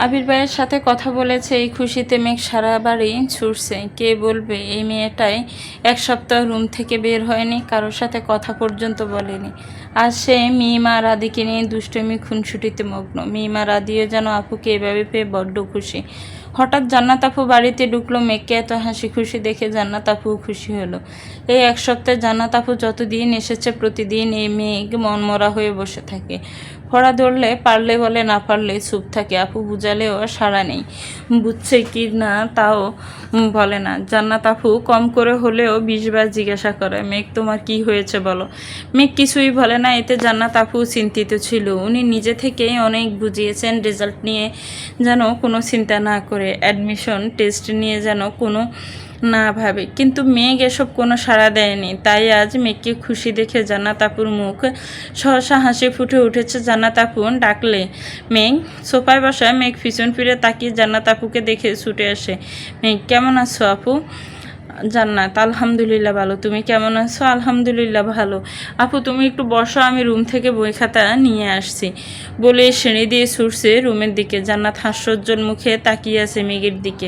আবির ভাইয়ের সাথে কথা বলেছে, এই খুশিতে মেঘ সারা বাড়ি ছুটছে। কে বলবে এই মেয়েটাই এক সপ্তাহ রুম থেকে বের হয়নি, কারোর সাথে কথা পর্যন্ত বলেনি। আজ সে মিমা রাদিকে নিয়ে দুষ্টমি খুনসুটিতে মগ্ন। মিমা রাদিও যেন আপুকে এভাবে পেয়ে বড্ড খুশি। হঠাৎ জান্নাত আপু বাড়িতে ঢুকলো। মেঘকে এত হাসি খুশি দেখে জান্নাত আপুও খুশি হলো। এই এক সপ্তাহে জান্নাত আপু যতদিন এসেছে প্রতিদিন এই মেঘ মনমরা হয়ে বসে থাকে। পড়া ধরলে পারলে বলে, না পারলে চুপ থাকে। আপু বুঝালেও সাড়া নেই, বুঝছে কি না তাও বলে না। জান্নাত আপু কম করে হলেও 20 বার জিজ্ঞাসা করে, মেঘ তোমার কি হয়েছে বলো। মেঘ কিছুই বলে না। এতে জান্নাত আপু চিন্তিত ছিল। উনি নিজে থেকেই অনেক বুঝিয়েছেন রেজাল্ট নিয়ে যেন কোনো চিন্তা না করে, অ্যাডমিশন টেস্ট নিয়ে যেন কোনো না ভাবে। কিন্তু মেঘ এসব কোনো সাড়া দেয়নি। তাই আজ মেঘকে খুশি দেখে জান্নাত আপুর মুখ সহসা হাসি ফুটে উঠেছে। জান্নাত আপু ডাকলে মেঘ। সোফায় বসায় মেঘ পিছন ফিরে তাকিয়ে জান্নাত আপুকে দেখে ছুটে আসে। মেঘ কেমন আছো আপু? জান্নাত আলহামদুলিল্লাহ ভালো, তুমি কেমন আছো? আলহামদুলিল্লাহ ভালো। আপু তুমি একটু বসো, আমি রুম থেকে বই খাতা নিয়ে আসছি বলে সিঁড়ি দিয়ে ছুটছে রুমের দিকে। জান্নাত হাস্যোজ্জ্বল মুখে তাকিয়ে আছে মেঘের দিকে।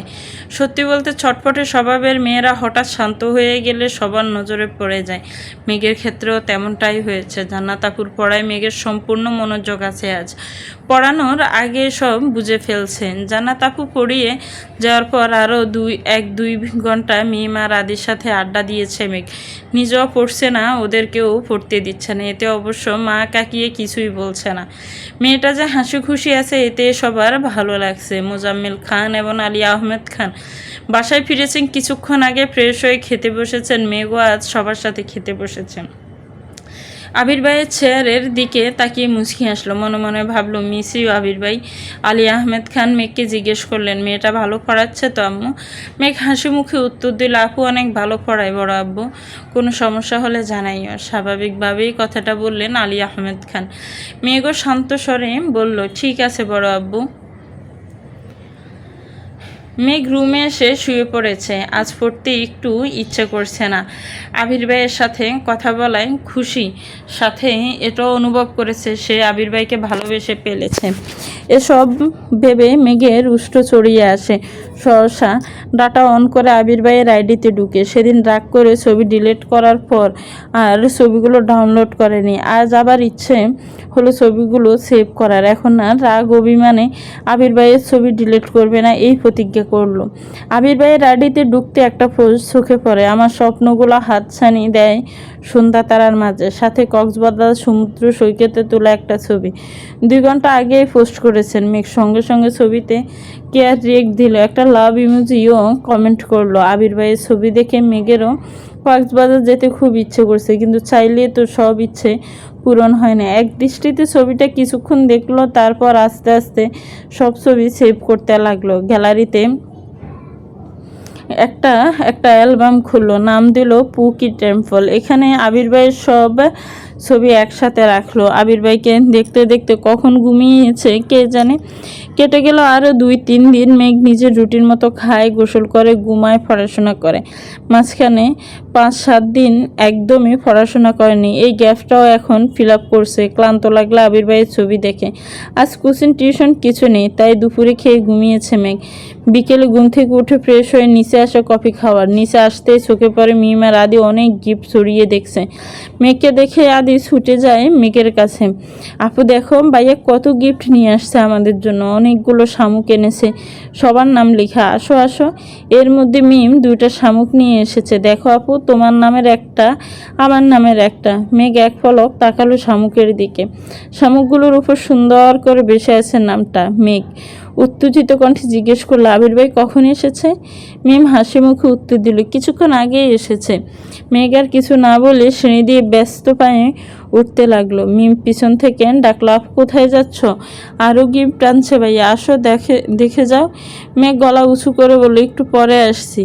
সত্যি বলতে ছটফটে স্বভাবের মেয়েরা হঠাৎ শান্ত হয়ে গেলে সবার নজরে পড়ে যায়। মেঘের ক্ষেত্রেও তেমনটাই হয়েছে। জান্নাত আপুর পড়ায় মেঘের সম্পূর্ণ মনোযোগ আছে আজ। পড়ানোর আগে সব বুঝে ফেলছেন। জান্নাত আপু পড়িয়ে যাওয়ার পর আরও 1-2 ঘন্টা মিম আর আদির সাথে আড্ডা দিয়েছে মেঘ। নিজেও পড়ছে না, ওদেরকেও পড়তে দিচ্ছে না। এতে অবশ্য মা কাকিয়ে কিছুই বলছে না। মেয়েটা যে হাসি খুশি আছে এতে সবার ভালো লাগছে। মোজাম্মেল খান এবং আলী আহমেদ খান বাসায় ফিরেছেন কিছুক্ষণ আগে। ফ্রেশ হয়ে খেতে বসেছেন। মেঘও আজ সবার সাথে খেতে বসেছেন। আবির ভাইয়ের চেয়ারের দিকে তাকিয়ে মুচকি আসলো। মনে মনে ভাবলো, মিস ইউ আবির ভাই। আলী আহমেদ খান মেঘকে জিজ্ঞেস করলেন, মেয়েটা ভালো পড়াচ্ছে তো আম্মু? মেঘ হাসি মুখে উত্তর দিল, আপু অনেক ভালো পড়ায় বড় আব্বু, কোনো সমস্যা হলে জানাইও। স্বাভাবিকভাবেই কথাটা বললেন আলী আহমেদ খান। মেঘও শান্ত স্বরে বলল, ঠিক আছে বড় আব্বু। মেঘ রুমে এসে শুয়ে পড়েছে। আজ পড়তে একটু ইচ্ছে করছে না। আবির ভাইয়ের সাথে কথা বলায় খুশি, সাথে এটাও অনুভব করেছে সে আবির ভাইকে ভালোবেসে ফেলেছে। এসব ভেবে মেঘের রুষ্ট চড়িয়ে আসে। সহসা ডাটা অন করে আবির ভাইয়ের আইডিতে ঢুকে। সেদিন রাগ করে ছবি ডিলিট করার পর আর ছবিগুলো ডাউনলোড করেনি। আজ আবার ইচ্ছে হলো ছবিগুলো সেভ করার। এখন আর রাগ অভিমানে আবির ভাইয়ের ছবি ডিলিট করবে না এই প্রতিজ্ঞা করলো। আবির ভাইয়ের আইডিতে ঢুকতে একটা পোস্ট চোখে পড়ে, আমার স্বপ্নগুলো হাতছানি দেয় সন্ধ্যা তারার মাঝে, সাথে কক্সবাজার সমুদ্র সৈকতে তোলা একটা ছবি। 2 ঘন্টা আগেই পোস্ট করেছেন মেঘ। সঙ্গে সঙ্গে ছবিতে কেয়ার রিয়েক্ট দিল, একটা লাভ ইমোজিও কমেন্ট করলো। আবির ভাইয়ের ছবি দেখে মেঘেরও কক্সবাজার যেতে খুব ইচ্ছে করছে, কিন্তু চাইলে তো সব ইচ্ছে পূরণ হয় না। এক দৃষ্টিতে ছবিটা কিছুক্ষণ দেখলো, তারপর আস্তে আস্তে সব ছবি সেভ করতে লাগলো। গ্যালারিতে একটা একটা অ্যালবাম খুললো, নাম দিল পুকি টেম্পল। এখানে আবির ভাইয়ের সব ছবি একসাথে রাখলো। আবির ভাইকে দেখতে দেখতে কখন ঘুমিয়েছে কে জানে। কেটে গেল আরও 2-3 দিন। মেঘ নিজের রুটিন মতো খায়, গোসল করে, ঘুমায়, পড়াশোনা করে। মাঝখানে 5-7 দিন একদমই পড়াশোনা করেনি। এই গ্যাপটাও এখন ফিল আপ করছে। ক্লান্ত লাগলে আবির ভাইয়ের ছবি দেখে। আজ কোচিং টিউশন কিছু নেই, তাই দুপুরে খেয়ে ঘুমিয়েছে মেঘ। বিকেলে ঘুম থেকে উঠে ফ্রেশ হয়ে নিচে আসে কফি খাওয়ার। নিচে আসতেই চোখে পড়ে মিমার আদি অনেক গিফট ছড়িয়ে দেখছে। মেঘকে দেখে আদি ছুটে যায় মেঘের কাছে, আপু দেখো ভাইয়া কত গিফট নিয়ে আসছে আমাদের জন্য, অনেকগুলো শামুক এনেছে, সবার নাম লেখা, আসো আসো। এর মধ্যে মিম 2টা শামুক নিয়ে এসেছে, দেখো আপু তোমার নামের একটা, আমার নামের একটা। মেঘ এক পলক তাকালো শামুকের দিকে। শামুকগুলোর উপর সুন্দর করে বেসে আছে নামটা। মেঘ উত্তেজিত কণ্ঠে জিজ্ঞেস করলো, আবির ভাই কখন এসেছে? মিম হাসি মুখে উত্তর দিল, কিছুক্ষণ আগেই এসেছে। মেঘ আর কিছু না বলে সিঁড়ি দিয়ে ব্যস্ত পায়ে উঠতে লাগলো। মিম পিছন থেকে ডাকলো, আপু কোথায় যাচ্ছ? আরও গিফট আনছে ভাইয়া, আসো দেখে যাও। মেঘ গলা উঁচু করে বলল, একটু পরে আসছি।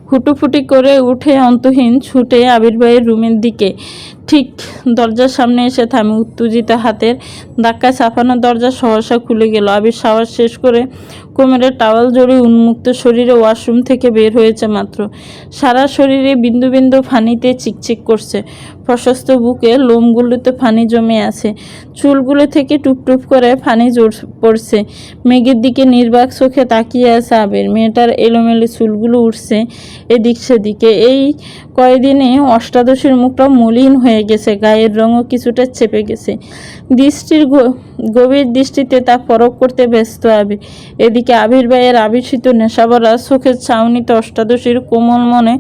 হুটোফুটি করে উঠে অন্তহীন ছুটে আবির ভাইয়ের রুমের দিকে। ঠিক দরজার সামনে এসে থামে। উত্তেজিত হাতের ধাক্কায় চাপানো দরজা সহসা খুলে গেল। আবির শাওয়ার শেষ করে কোমরে টাওয়াল জড়িয়ে উন্মুক্ত শরীরে ওয়াশরুম থেকে বের হয়েছে মাত্র। সারা শরীরে বিন্দু বিন্দু ফানিতে চিকচিক করছে। প্রশস্ত বুকে লোমগুলোতে ফানি জমে আছে। চুলগুলো থেকে টুপটুপ করে ফানি পড়ছে। মেঘের দিকে নির্বাক চোখে তাকিয়ে আছে আবির। মেয়েটার এলোমেলো চুলগুলো উঠছে এদিক সেদিকে। এই কয়দিনে অষ্টাদশীর মুখটা মলিন হয়ে গেছে, গায়ের রঙও কিছুটা চেপে গেছে। দৃষ্টির গভীর দৃষ্টিতে তা পরখ করতে ব্যস্ত আবির। এদিকে আবির ভাইয়ের আবির্ষিত নেশাভরা চোখের ছাউনিতে অষ্টাদশীর কোমল মনে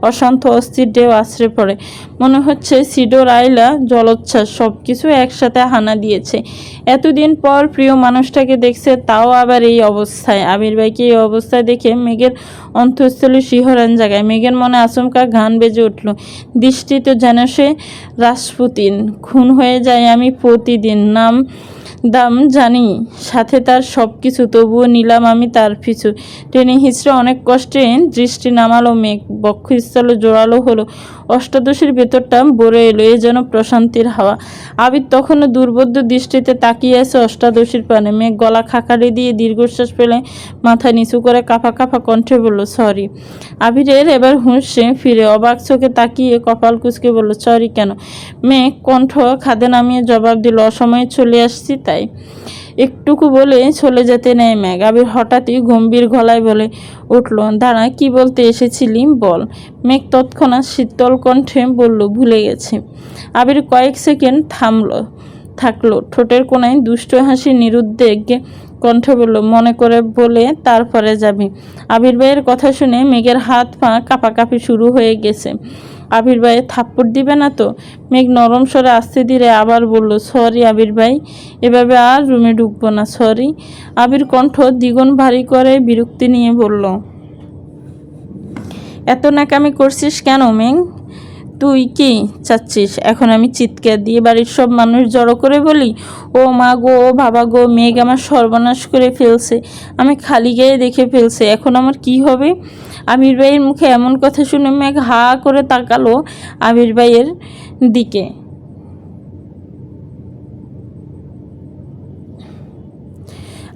অশান্ত অস্থির ঢেউ আছড়ে পড়ে। মনে হচ্ছে সিডোর আইলা জলোচ্ছ্বাস সব কিছু একসাথে হানা দিয়েছে। এতদিন পর প্রিয় মানুষটাকে দেখছে, তাও আবার এই অবস্থায়। আবির ভাইকে এই অবস্থায় দেখে মেঘের অন্তঃস্থলে শিহরণ জাগায়। মেঘের মনে আচমকা গান বেজে উঠল। দৃষ্টিতে যেন সে রাসপুতিন। খুন হয়ে যায় আমি প্রতিদিন, নাম দাম জানি, সাথে তার সব কিছু, তবুও নিলাম আমি তার পিছু। টেনে হিঁচড়ে অনেক কষ্টে দৃষ্টি নামালো মেঘ। বক্ষস্থলে জোরালো হলো। অষ্টাদশীর ভেতরটা ভরে এলো, এ যেন প্রশান্তির হাওয়া। আবির তখনও দুর্বোধ্য দৃষ্টিতে তাকিয়ে আছে অষ্টাদশীর পানে। মেঘ গলা খাকারি দিয়ে দীর্ঘশ্বাস ফেলে মাথা নিচু করে কাঁপা কাঁপা কণ্ঠে বলল, সরি। আবিরের এবার হুঁশে ফিরে অবাক চোখে তাকিয়ে কপাল কুঁচকে বলল, সরি কেন? মেঘ কণ্ঠ খাদে নামিয়ে জবাব দিল, অসময়ে চলে আসছি তাই। একটুকু বলে চলে যেতে নেয় মেঘ। আবির হঠাৎই গম্ভীর গলায় বলে উঠল, দাঁড়া, কি বলতে এসেছিলি বল। মেঘ তৎক্ষণাৎ শীতল কণ্ঠে বলল, ভুলে গেছি। আবির কয়েক সেকেন্ড থাকলো, ঠোঁটের কোণায় দুষ্ট হাসি নিরুদ্বেগ কণ্ঠে বলল, মনে করে বলে তারপরে যাবি। আবির ভাইয়ের কথা শুনে মেঘের হাত পা কাঁপাকাঁপি শুরু হয়ে গেছে। আবির ভাই থাপ্পড় দিবে না তো? মেঘ নরম স্বরে আস্তে ধীরে আবার বলল, সরি আবির ভাই, এভাবে আর রুমে ঢুকবো না, সরি। আবির কণ্ঠ দ্বিগুণ ভারী করে বিরক্তি নিয়ে বলল, এত নাকামি করছিস কেন মেঘ? তুই কি চাচ্ছিস এখন আমি চিৎকার দিয়ে বাড়ির সব মানুষ জড়ো করে বলি, ও মা গো, ও বাবা গো, মেঘ আমার সর্বনাশ করে ফেলছে, আমি খালি গায়ে দেখে ফেলছে, এখন আমার কি হবে? আবির ভাইয়ের মুখে এমন কথা শুনে মেঘ হা করে তাকালো আবির ভাইয়ের দিকে।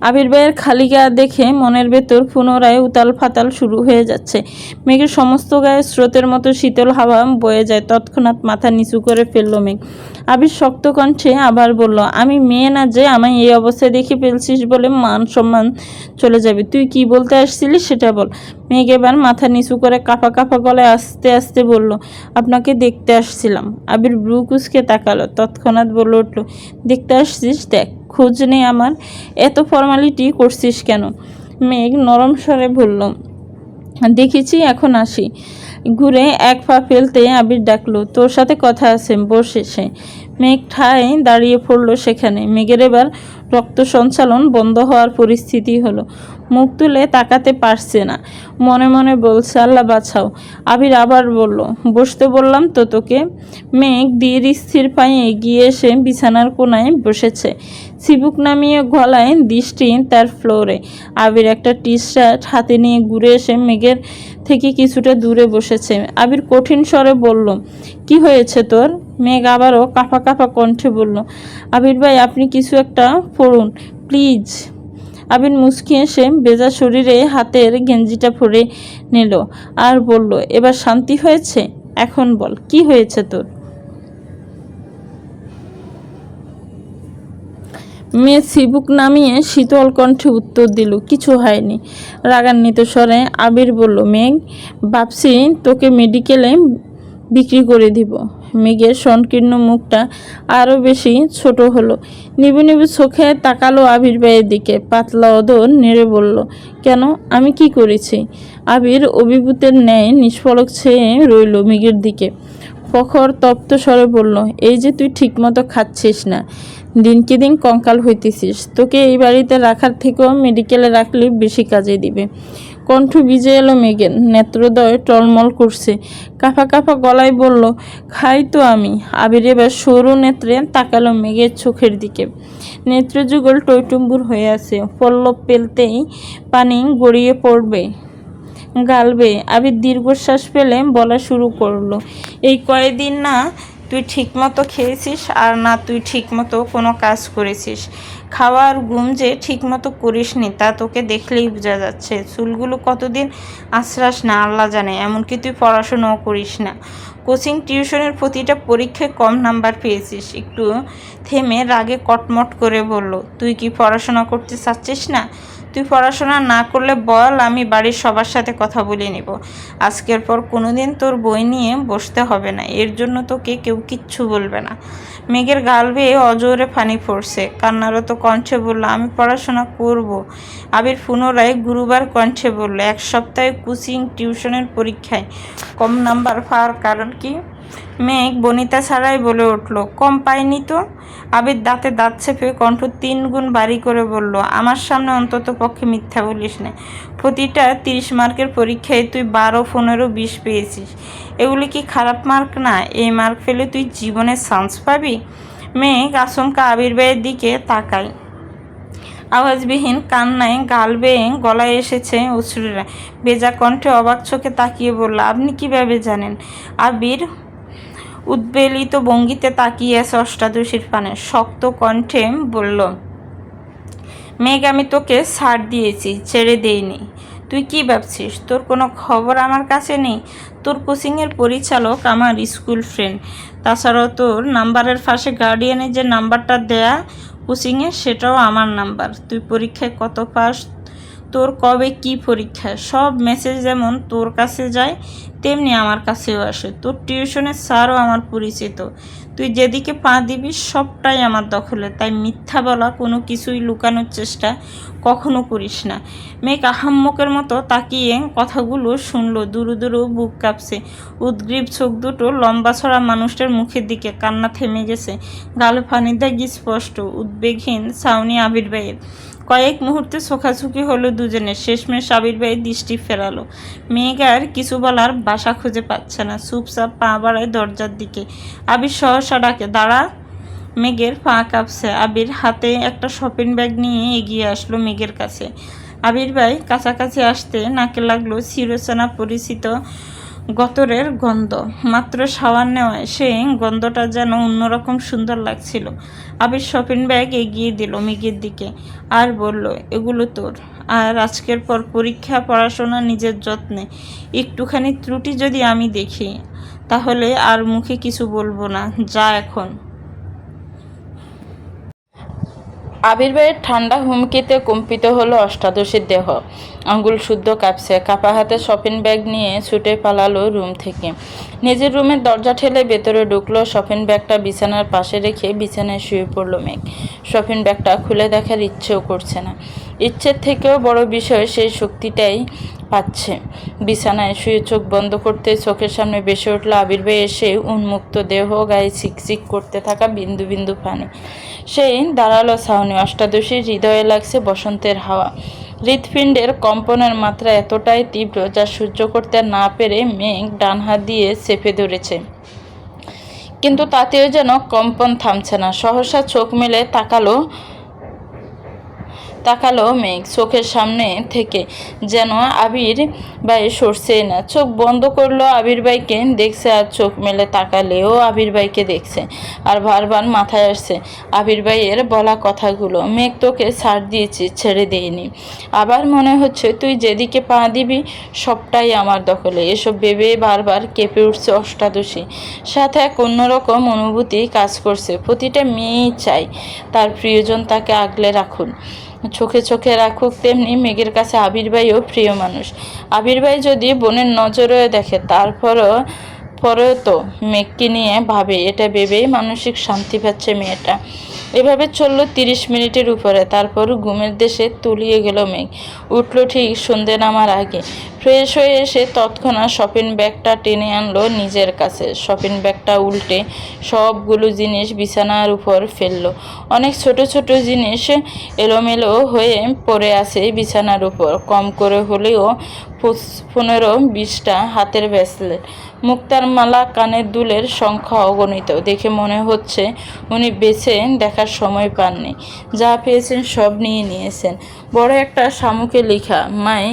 আবির ভাইয়ের খালি গা দেখে মনের ভেতর পুনরায় উতাল ফাতাল শুরু হয়ে যাচ্ছে। মেঘের সমস্ত গায়ে স্রোতের মতো শীতল হাওয়া বয়ে যায়। তৎক্ষণাৎ মাথা নিচু করে ফেলল মেঘ। আবির শক্ত কণ্ঠে আবার বলল, আমি মেয়ে না যে আমায় এই অবস্থায় দেখে ফেলছিস বলে মান সম্মান চলে যাবে? তুই কি বলতে আসছিলি সেটা বল। মেঘ এবার মাথা নিচু করে কাঁপা কাঁপা গলায় আস্তে আস্তে বলল, আপনাকে দেখতে আসছিলাম। আবির ব্রু কুঁচকে তাকালো। তৎক্ষণাৎ বলে উঠল, দেখতে আসছিস? দেখ, খোঁজ নেই আমার, এত ফর্মালিটি করছিস কেন? মেঘ নরম স্বরে বলল, দেখেছি, এখন আসি। ঘুরে এক পা ফেলতে আবির ডাকলো, তোর সাথে কথা আছে, বসে। সে মেঘ ঠায় দাঁড়িয়ে পড়ল সেখানে। মেঘের এবার রক্ত সঞ্চালন বন্ধ হওয়ার পরিস্থিতি হলো। মুখ তুলে তাকাতে পারছে না, মনে মনে বলছে, আল্লাহ বাঁচাও। আবির আবার বলল, বসতে বললাম তো তোকে। মেঘ ধীর স্থির পায়ে এগিয়ে এসে বিছানার কোনায় বসেছে। চিবুক নামিয়ে গলায় দৃষ্টি তার ফ্লোরে। আবির একটা টি শার্ট হাতে নিয়ে ঘুরে এসে মেঘের থেকে কিছুটা দূরে বসেছে। আবির কঠিন স্বরে বলল, কি হয়েছে তোর? মেঘ আবারও কাঁপা কাঁপা কণ্ঠে বলল, আবির ভাই, আপনি কিছু একটা পড়ুন প্লিজ। আবির মুচকি এসে ভেজা শরীরে হাতের গেঞ্জিটা পরে নিল আর বলল, এবার শান্তি হয়েছে? এখন বল, কি হয়েছে তোর? মেয়ে চিবুক নামিয়ে শীতল কণ্ঠে উত্তর দিল, কিছু হয়নি। রাগান্বিত স্বরে আবির বলল, মেঘ, ভাবছি তোকে মেডিকেলে বিক্রি করে দিব। মেঘের সংকীর্ণ মুখটা আরও বেশি ছোট হলো। নিবু নিবু চোখে তাকালো আবির ভাইয়ের দিকে। পাতলা অধর নেড়ে বলল, কেন, আমি কি করেছি? আবির অভিভূতের ন্যায় নিষ্পলক চেয়ে রইল মেঘের দিকে। প্রখর তপ্ত স্বরে বলল, এই যে তুই ঠিকমতো খাচ্ছিস না, দিনকে দিন কঙ্কাল হইতেছিস, তোকে এই বাড়িতে রাখার থেকেও মেডিকেলে রাখলে বেশি কাজে দিবে। কণ্ঠ ভিজে এলো মেঘের, নেত্রোদয় টলমল করছে। কাঁপা কাঁপা গলায় বলল, খাই তো আমি। আবির এবার সরু নেত্রে তাকালো মেঘের চোখের দিকে। নেত্রযুগল টইটুম্বুর হয়ে আছে, পল্লব পেলতেই পানি গড়িয়ে পড়বে গালবে। আবির দীর্ঘশ্বাস ফেলে বলা শুরু করলো, এই কয়েকদিন না তুই ঠিকমতো খেয়েছিস আর না তুই ঠিকমতো কোনো কাজ করেছিস। খাওয়া আর ঘুম যে ঠিকমতো করিসনি তা তোকে দেখলেই বোঝা যাচ্ছে। চুলগুলো কতদিন আশ্রাস না আল্লাহ জানে, এমনকি তুই পড়াশোনাও করিস না। কোচিং টিউশনের প্রতিটা পরীক্ষায় কম নাম্বার পেয়েছিস। একটু থেমে রাগে কটমট করে বলল, তুই কি পড়াশোনা করতে চাচ্ছিস না? তুই পড়াশোনা না করলে বল, আমি বাড়ির সবার সাথে কথা বলে নেব। আজকের পর কোনোদিন তোর বই নিয়ে বসতে হবে না, এর জন্য তোকে কেউ কিচ্ছু বলবে না। মেঘের গাল বেয়ে অজোরে পানি পড়ছে, কান্নারত কণ্ঠে বলল, আমি পড়াশোনা করব। আবির পুনরায় গুরুবার কণ্ঠে বলল, এক সপ্তাহে কোচিং টিউশনের পরীক্ষায় কম নাম্বার পাওয়ার কারণ কি? মেঘ বনিতা ছাড়াই বলে উঠল, কম পাইনি তো। আবির দাঁতে দাঁত চেপে কণ্ঠ 3 গুণ বাড়ি করে বলল, আমার সামনে অন্তত পক্ষে মিথ্যা বলিস না। প্রতিটা 30 মার্কের পরীক্ষায় তুই 12, 15, 20 পেয়েছিস। এগুলি কি খারাপ মার্ক না? এই মার্ক পেলে তুই জীবনে চান্স পাবি? মেঘ আচমকা আবির ভাইয়ের দিকে তাকায়। আওয়াজবিহীন কান্নায় গাল বেয়ে গলায় এসেছে অশ্রুরা। ভেজা কণ্ঠে অবাক চোখে তাকিয়ে বলল, আপনি কিভাবে জানেন? আবির উদ্বেলিত ভঙ্গিতে তাকিয়ে আছে অষ্টাদশীর পানে। শক্ত কণ্ঠে বলল, মেঘ, আমি তোকে ছাড় দিয়েছি, ছেড়ে দেইনি। তুই কি ভাবছিস তোর কোনো খবর আমার কাছে নেই? তোর কোচিংয়ের পরিচালক আমার স্কুল ফ্রেন্ড। তাছাড়াও তোর নাম্বারের পাশে গার্ডিয়ানের যে নাম্বারটা দেয়া কোচিংয়ে, সেটাও আমার নাম্বার। তুই পরীক্ষায় কত পাস, তোর কবে কি পরীক্ষা, সব মেসেজ যেমন তোর কাছে যায় তেমনি আমার কাছেও আসে। তোর টিউশনের স্যারও আমার পরিচিত। তুই যেদিকে পা দিবি সবটাই আমার দখলে, তাই মিথ্যা বলা, কোনো কিছুই লুকানোর চেষ্টা কখনো করিস না। মেঘ আহাম্মকের মতো তাকিয়ে কথাগুলো শুনলো। দুরু দুরু বুক কাঁপছে। উদ্গ্রীব চোখ দুটো লম্বা ছড়া মানুষটার মুখের দিকে। কান্না থেমে গেছে, গালে পানির দাগ স্পষ্ট। উদ্বেগহীন ছাউনি আবির ভাইয়ের। কয়েক মুহূর্তে চোখাচোখি হলো দুজনের। শেষমেশ আবির ভাই দৃষ্টি ফেরালো। মেঘ আর কিছু বলার বাসা খুঁজে পাচ্ছে না, চুপচাপ পা বাড়ায় দরজার দিকে। আবির সহসা ডাকে, দাঁড়া। মেঘের পা কাঁপছে। আবির হাতে একটা শপিং ব্যাগ নিয়ে এগিয়ে আসলো মেঘের কাছে। আবির ভাই কাছাকাছি আসতে নাকে লাগলো চিরচেনা পরিচিত গতরের গন্ধ। মাত্র শাওয়ার নেওয়ায় সে গন্ধটা যেন অন্যরকম সুন্দর লাগছিল। আবির শপিং ব্যাগ এগিয়ে দিল মেঘের দিকে আর বলল, এগুলো তোর। আর আজকের পর পরীক্ষা, পড়াশোনা, নিজের যত্নে একটুখানি ত্রুটি যদি আমি দেখি তাহলে আর মুখে কিছু বলবো না, যা এখন। আবির ভাইয়ের ঠান্ডা হুমকিতে কম্পিত হলো অষ্টাদশীর দেহ। আঙ্গুল শুদ্ধ কাঁপছে। কাপা হাতে শপিং ব্যাগ নিয়ে ছুটে পালালো রুম থেকে। নিজের রুমের দরজা ঠেলে ভেতরে ঢুকলো। শপিং ব্যাগটা বিছানার পাশে রেখে বিছানায় শুয়ে পড়লো মেঘ। শপিং ব্যাগটা খুলে দেখার ইচ্ছেও করছে না। ইচ্ছের থেকেও বড় বিষয়, সেই শক্তিটাই পাচ্ছে। বিছানায় শুয়ে চোখ বন্ধ করতে চোখের সামনে ভেসে উঠল আবির ভাই এসে, উন্মুক্ত দেহ, গায়ে চিকচিক করতে থাকা বিন্দু বিন্দু পানি। সেই দাঁড়ালো ছাউনি। অষ্টাদশীর হৃদয়ে লাগছে বসন্তের হাওয়া। হৃৎপিণ্ডের কম্পনের মাত্রা এতটাই তীব্র যা সহ্য করতে না পেরে মেঘ ডান হাত দিয়ে চেপে ধরেছে। কিন্তু তাতেও যেন কম্পন থামছে না। সহসা চোখ মেলে তাকালো মেঘ। চোখের সামনে থেকে যেন আবির ভাই সরছেই না। চোখ বন্ধ করলো, আবির ভাইকে দেখছে। আর চোখ মেলে তাকালেও আবির ভাইকে দেখছে। আর বারবার মাথায় আসছে আবির ভাইয়ের বলা কথাগুলো, মেঘ, তোকে ছাড় দিয়েছি, ছেড়ে দিইনি। আবার মনে হচ্ছে তুই যেদিকে পা দিবি সবটাই আমার দখলে। এসব ভেবে বারবার কেঁপে উঠছে অষ্টাদশী। সাথে এক অন্যরকম অনুভূতি কাজ করছে। প্রতিটা মেয়েই চায় তার প্রিয়জন তাকে আগলে রাখুন, চোখে চোখে রাখুক। তেমনি মেঘের কাছে আবির ভাইও প্রিয় মানুষ। আবির ভাই যদি বোনের নজরেও দেখে পরেও তো মেঘকে নিয়ে ভাবে, এটা ভেবেই মানসিক শান্তি পাচ্ছে মেয়েটা। এভাবে চললো 30 মিনিটের উপরে। তারপর ঘুমের দেশে তলিয়ে গেল মেঘ। উঠল ঠিক সন্ধ্যে নামার আগে। ফ্রেশ হয়ে এসে তৎক্ষণাৎ শপিং ব্যাগটা টেনে আনলো নিজের কাছে। শপিং ব্যাগটা উল্টে সবগুলো জিনিস বিছানার উপর ফেললো। অনেক ছোট ছোট জিনিস এলোমেলো হয়ে পড়ে আছে বিছানার উপর। কম করে হলেও 15-20টা হাতের ব্রেসলেট, মুক্তার মালা, কানের দুলের সংখ্যা অগণিত। দেখে মনে হচ্ছে উনি বেছে দেখার সময় পাননি। যা পেয়েছেন সব নিয়েছেন। বড় একটা শামুকে লেখা, মাই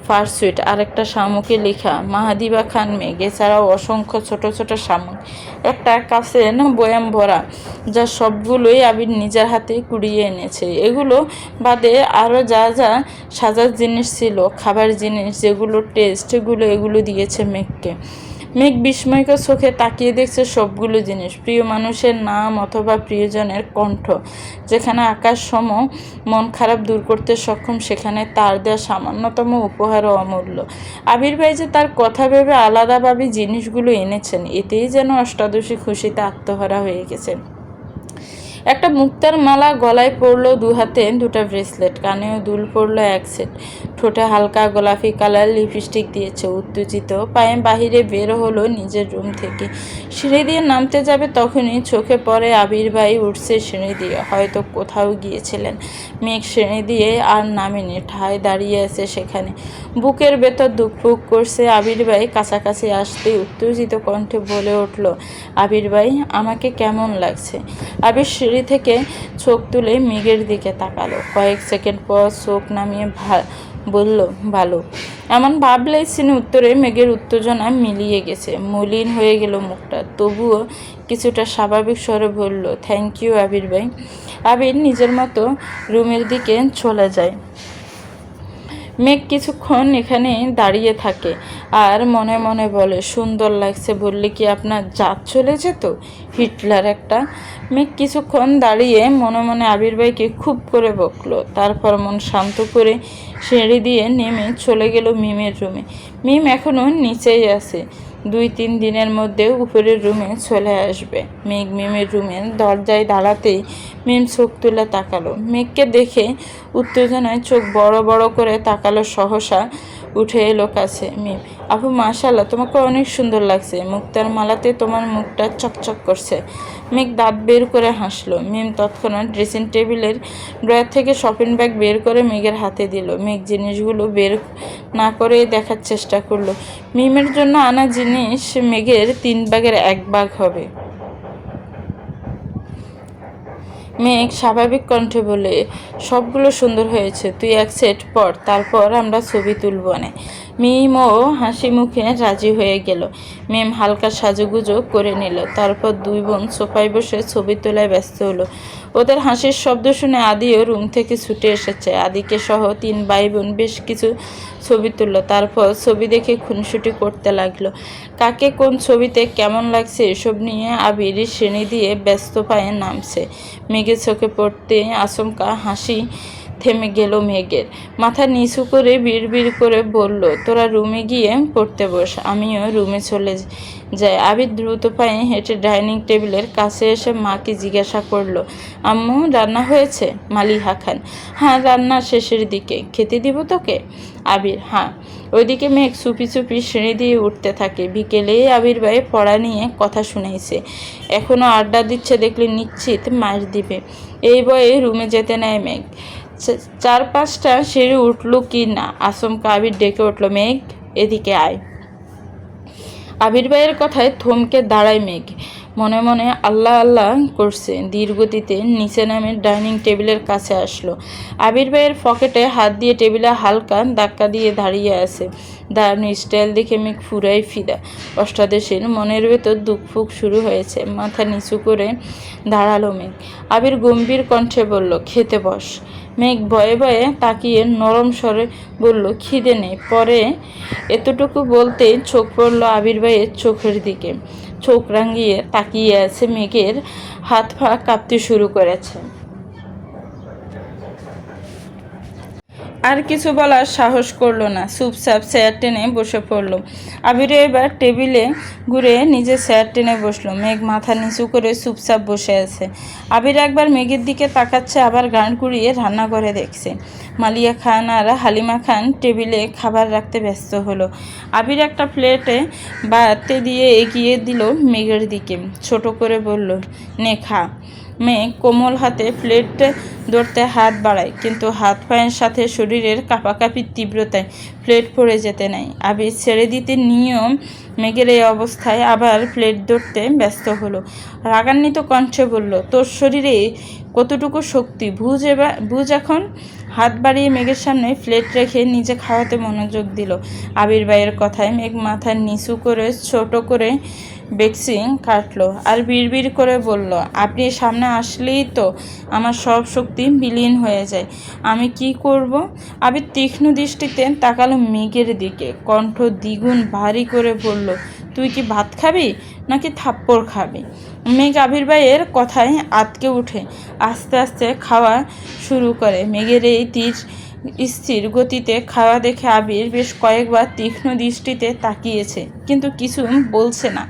পারসুইট, আরেকটা শামুকে লেখা মাহাদিবা খান মেঘ, এছাড়াও অসংখ্য ছোট ছোট শামুক, একটা কাছের বয়াম ভরা, যা সবগুলোই আবির নিজের হাতে কুড়িয়ে এনেছে। এগুলো বাদে আরও যা যা সাজার জিনিস ছিল, খাবার জিনিস, যেগুলো টেস্টগুলো, এগুলো দিয়েছে মেঘকে। মেঘ বিস্ময়কর চোখে তাকিয়ে দেখছে সবগুলো জিনিস, প্রিয় মানুষের নাম অথবা প্রিয়জনের কণ্ঠ। যেখানে আকাশ সম মন খারাপ দূর করতে সক্ষম, সেখানে তার দেওয়া সামান্যতম উপহারও অমূল্য। আবির ভাই যে তার কথা ভেবে আলাদাভাবে জিনিসগুলো এনেছেন, এতেই যেন অষ্টাদশী খুশিতে আত্মহারা হয়ে গেছেন। একটা মুক্তার মালা গলায় পরলো, দু হাতে দুটা ব্রেসলেট, কানেও দুল পরলো এক সেট, ঠোঁটে হালকা গোলাপি কালার লিপস্টিক দিয়েছে। উত্তেজিত পায়ে বাহিরে বের হলো নিজের রুম থেকে। সিঁড়ি দিয়ে নামতে যাবে তখনই চোখে পড়ে আবির ভাই উঠছে সিঁড়ি দিয়ে, হয়তো কোথাও গিয়েছিলেন। মেঘ সিঁড়ি দিয়ে আর নামেনি, ঠায় দাঁড়িয়ে আছে সেখানে, বুকের ভেতর ধুকপুক করছে। আবির ভাই কাছাকাছি আসতেই উত্তেজিত কণ্ঠে বলে উঠল, আবির ভাই, আমাকে কেমন লাগছে? আবির সিঁড়ি থেকে চোখ তুলে মেঘের দিকে তাকালো, কয়েক সেকেন্ড পর চোখ নামিয়ে বলল, ভালো। এমন ভাবলেই সিনে উত্তরে মেঘের উত্তেজনা মিলিয়ে গেছে, মলিন হয়ে গেল মুখটা, তবুও কিছুটা স্বাভাবিক স্বরে বলল, থ্যাংক ইউ আবির ভাই। আবির নিজের মতো রুমের দিকে চলে যায়। মেঘ কিছুক্ষণ এখানে দাঁড়িয়ে থাকে আর মনে মনে বলে, সুন্দর লাগছে বললে কি আপনার জাত চলে যেত, হিটলার একটা। মেঘ কিছুক্ষণ দাঁড়িয়ে মনে মনে আবির ভাইকে খুব করে বকলো, তারপর মন শান্ত করে সিঁড়ি দিয়ে নেমে চলে গেল মিমের রুমে। মিম এখনও নিচেই আছে, 2-3 দিনের মধ্যে উপরের রুমে চলে আসবে। মেঘ মিমের রুমের দরজায় দাঁড়াতেই মিম চোখ তুলে তাকালো। মেঘকে দেখে উত্তেজনায় চোখ বড় বড় করে তাকালো, সহসা উঠে এলো কাছে। মিম, আপু মাশাআল্লাহ, তোমাকে অনেক সুন্দর লাগছে, মুক্তার মালাতে তোমার মুখটা চকচক করছে। মেঘ দাঁত বের করে হাসলো। মিম তৎক্ষণাৎ ড্রেসিং টেবিলের ড্রয়ার থেকে শপিং ব্যাগ বের করে মেঘের হাতে দিল। মেঘ জিনিসগুলো বের না করেই দেখার চেষ্টা করলো। মিমের জন্য আনা জিনিস মেঘের 3 ভাগের 1 ভাগ হবে। মেঘ স্বাভাবিক কণ্ঠে বলে, সবগুলো সুন্দর হয়েছে, তুই এক সেট পর, তারপর আমরা ছবি তুলব না। মিমও হাসি মুখে রাজি হয়ে গেল। মিম হালকা সাজুগুজো করে নিল, তারপর 2 বোন সোফায় বসে ছবি তোলায় ব্যস্ত হলো। ওদের হাসির শব্দ শুনে আদিও রুম থেকে ছুটে এসেছে। আদিকে সহ 3 ভাই বোন বেশ কিছু ছবি তুললো, তারপর ছবি দেখে খুনসুটি করতে লাগলো। কাকে কোন ছবিতে কেমন লাগছে এসব নিয়ে আবির শ্রেণী দিয়ে ব্যস্ত পায়ে নামছে। মেঘের চোখে পড়তে আচমকা হাসি থেমে গেল মেঘের। মাথা নিচু করে বিড়বিড় করে বলল, তোরা রুমে গিয়ে পড়তে বস, আমিও রুমে চলে যাই। আবির দ্রুত পায়ে হেঁটে ডাইনিং টেবিলের কাছে এসে মাকে জিজ্ঞাসা করলো, আম্মু রান্না হয়েছে? মালিহা খান, হ্যাঁ রান্না শেষের দিকে, খেতে দিব তোকে? আবির, হ্যাঁ। ওইদিকে মেঘ চুপি চুপি সিঁড়ি দিয়ে উঠতে থাকে। বিকেলে আবির ভাই পড়া নিয়ে কথা শুনাইছে, এখনও আড্ডা দিচ্ছে দেখলে নিশ্চিত মাস দিবে। এই বয়ে রুমে যেতে নেয় মেঘ। 4-5টা সিঁড়ি উঠল কি না, আচমকা আবির ডেকে উঠল, মেঘ এদিকে আয়। আবির ভাইয়ের কথায় থমকে দাঁড়ায় মেঘ, মনে মনে আল্লাহ আল্লাহ করছে। ধীরগতিতে নিচে নামে ডাইনিং টেবিলের কাছে আসলো। আবির ভাইয়ের পকেটে হাত দিয়ে টেবিলে হালকা ধাক্কা দিয়ে দাঁড়িয়ে আছে। দাঁড়ানো স্টাইল দেখে মেঘ পুরাই ফিদা। অষ্টাদশীর মনের ভেতর দুঃখফুক শুরু হয়েছে। মাথা নিচু করে দাঁড়ালো মেঘ। আবির গম্ভীর কণ্ঠে বলল, খেতে বস। মেঘ ভয়ে ভয়ে তাকিয়ে নরম স্বরে বলল, খিদে নেই। পরে এতটুকু বলতেই চোখ পড়ল আবির ভাইয়ের চোখের দিকে। চোখ রাঙিয়ে তাকিয়ে আছে মেঘের, হাত পা কাঁপতে শুরু করেছে। আর কিছু বলার সাহস করলো না, চুপচাপ চেয়ার টেনে বসে পড়ল। আবির এবার টেবিলে ঘুরে নিজে চেয়ার টেনে বসলো। মেঘ মাথা নিচু করে চুপচাপ বসে আছে। আবির একবার মেঘের দিকে তাকাচ্ছে, আবার গান কুড়িয়ে রান্নাঘরে দেখছে। মালিয়া খান আর হালিমা খান টেবিলে খাবার রাখতে ব্যস্ত হলো। আবির একটা প্লেটে বাতে দিয়ে এগিয়ে দিল মেঘের দিকে, ছোট করে বলল, নে খা। মেঘ কোমল হাতে প্লেট ধরতে হাত বাড়ায়, কিন্তু হাত পায়ের সাথে শরীরের কাঁপাকাঁপির তীব্রতায় প্লেট পড়ে যেতে নাই। আবির ছেড়ে দিতে নিয়ম মেঘের এই অবস্থায় আবার প্লেট ধরতে ব্যস্ত হলো। রাগান্বিত কণ্ঠে বলল, তোর শরীরে কতটুকু শক্তি বুঝ এখন। হাত বাড়িয়ে মেঘের সামনে প্লেট রেখে নিজে খাওয়াতে মনোযোগ দিল। আবির ভাইয়ের কথায় মেঘ মাথা নিচু করে ছোট করে বেক্সিং কাটলো আর বিড়বিড় করে বলল, আপনি সামনে আসলেই তো আমার সব শক্তি বিলীন হয়ে যায়। আমি কি করব? আবির তীক্ষ্ণ দৃষ্টিতে তাকালো মেঘের দিকে, কণ্ঠ দ্বিগুণ ভারী করে বলল, তুই কি ভাত খাবি নাকি থাপ্পড় খাবি? মেঘ আবির ভাইয়ের কথায় আতকে উঠে আস্তে আস্তে খাওয়া শুরু করে। মেঘের এই স্থির গতিতে খাওয়া দেখে আবির বেশ কয়েকবার তীক্ষ্ণ দৃষ্টিতে তাকিয়েছে, কিন্তু কিছু বলছে না।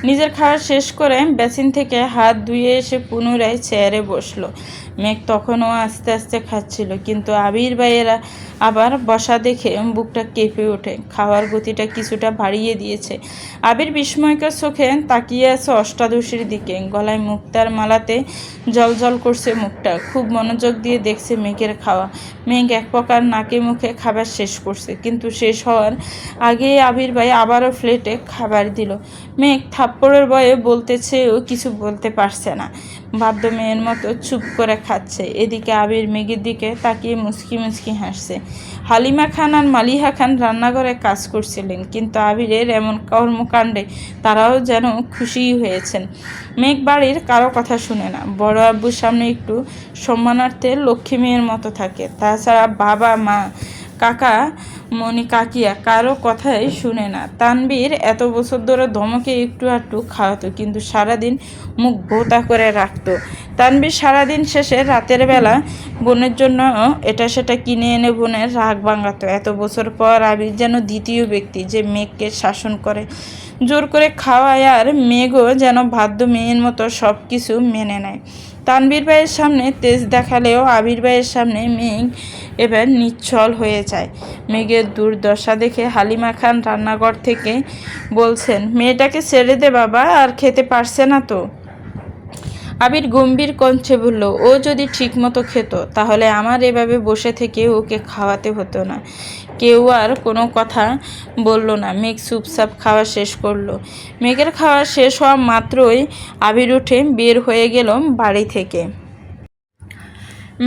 নিজের খাওয়া শেষ করে বেসিন থেকে হাত ধুয়ে এসে পুনরায় চেয়ারে বসলো। মেঘ তখনও আস্তে আস্তে খাচ্ছিল, কিন্তু আবির ভাইয়েরা আবার বসা দেখে বুকটা কেঁপে ওঠে। খাওয়ার গতিটা কিছুটা বাড়িয়ে দিয়েছে। আবির বিস্ময়কর চোখে তাকিয়ে আছে অষ্টাদশীর দিকে। গলায় মুক্তার মালাতে জল করছে মুখটা। খুব মনোযোগ দিয়ে দেখছে মেঘের খাওয়া। মেঘ এক প্রকার নাকে মুখে খাবার শেষ করছে, কিন্তু শেষ হওয়ার আগেই আবির ভাই আবারও প্লেটে খাবার দিল। মেঘ থাপ্পড়ের ভয়ে বলতে চেয়েও কিছু বলতে পারছে না, বাধ্য মেয়ের মতো চুপ করে খাচ্ছে। এদিকে আবির মেঘের দিকে তাকিয়ে মুচকি মুচকি হাসছে। হালিমা খান আর মালিহা খান রান্নাঘরে কাজ করছিলেন, কিন্তু আবিরের এমন কর্মকাণ্ডে তারাও যেন খুশিই হয়েছেন। মেঘ বাড়ির কারো কথা শুনে না, বড় আব্বুর সামনে একটু সম্মানার্থে লক্ষ্মী মেয়ের মতো থাকে। তাছাড়া বাবা মা কাকা মনি কাকিয়া কারো কথাই শুনে না। তানবীর এত বছর ধরে ধমকে একটু আধটু খাওয়াতো, কিন্তু সারাদিন মুখ ভোতা করে রাখতো। তানবীর সারাদিন শেষে রাতের বেলা বোনের জন্য এটা সেটা কিনে এনে বোনের রাগ ভাঙাতো। এত বছর পর আবির যেন দ্বিতীয় ব্যক্তি যে মেঘকে শাসন করে, জোর করে খাওয়ায়, আর মেঘও যেন বাধ্য মেয়ের মতো সব কিছু মেনে নেয়। তানবীর ভাইয়ের সামনে তেজ দেখালেও আবির ভাইয়ের সামনে মেঘ এবার নিশ্চল হয়ে যায়। মেঘের দুর্দশা দেখে হালিমা খান রান্নাঘর থেকে বলছেন, মেয়েটাকে ছেড়ে দে বাবা, আর খেতে পারছে না তো। আবির গম্ভীর কণ্ঠে বলল, ও যদি ঠিকমতো খেত তাহলে আমার এভাবে বসে থেকে ওকে খাওয়াতে হতো না। কেউ আর কোনো কথা বলল না। মেঘ চুপচাপ খাওয়া শেষ করলো। মেঘের খাওয়া শেষ হওয়া মাত্রই আবির উঠে বের হয়ে গেল বাড়ি থেকে।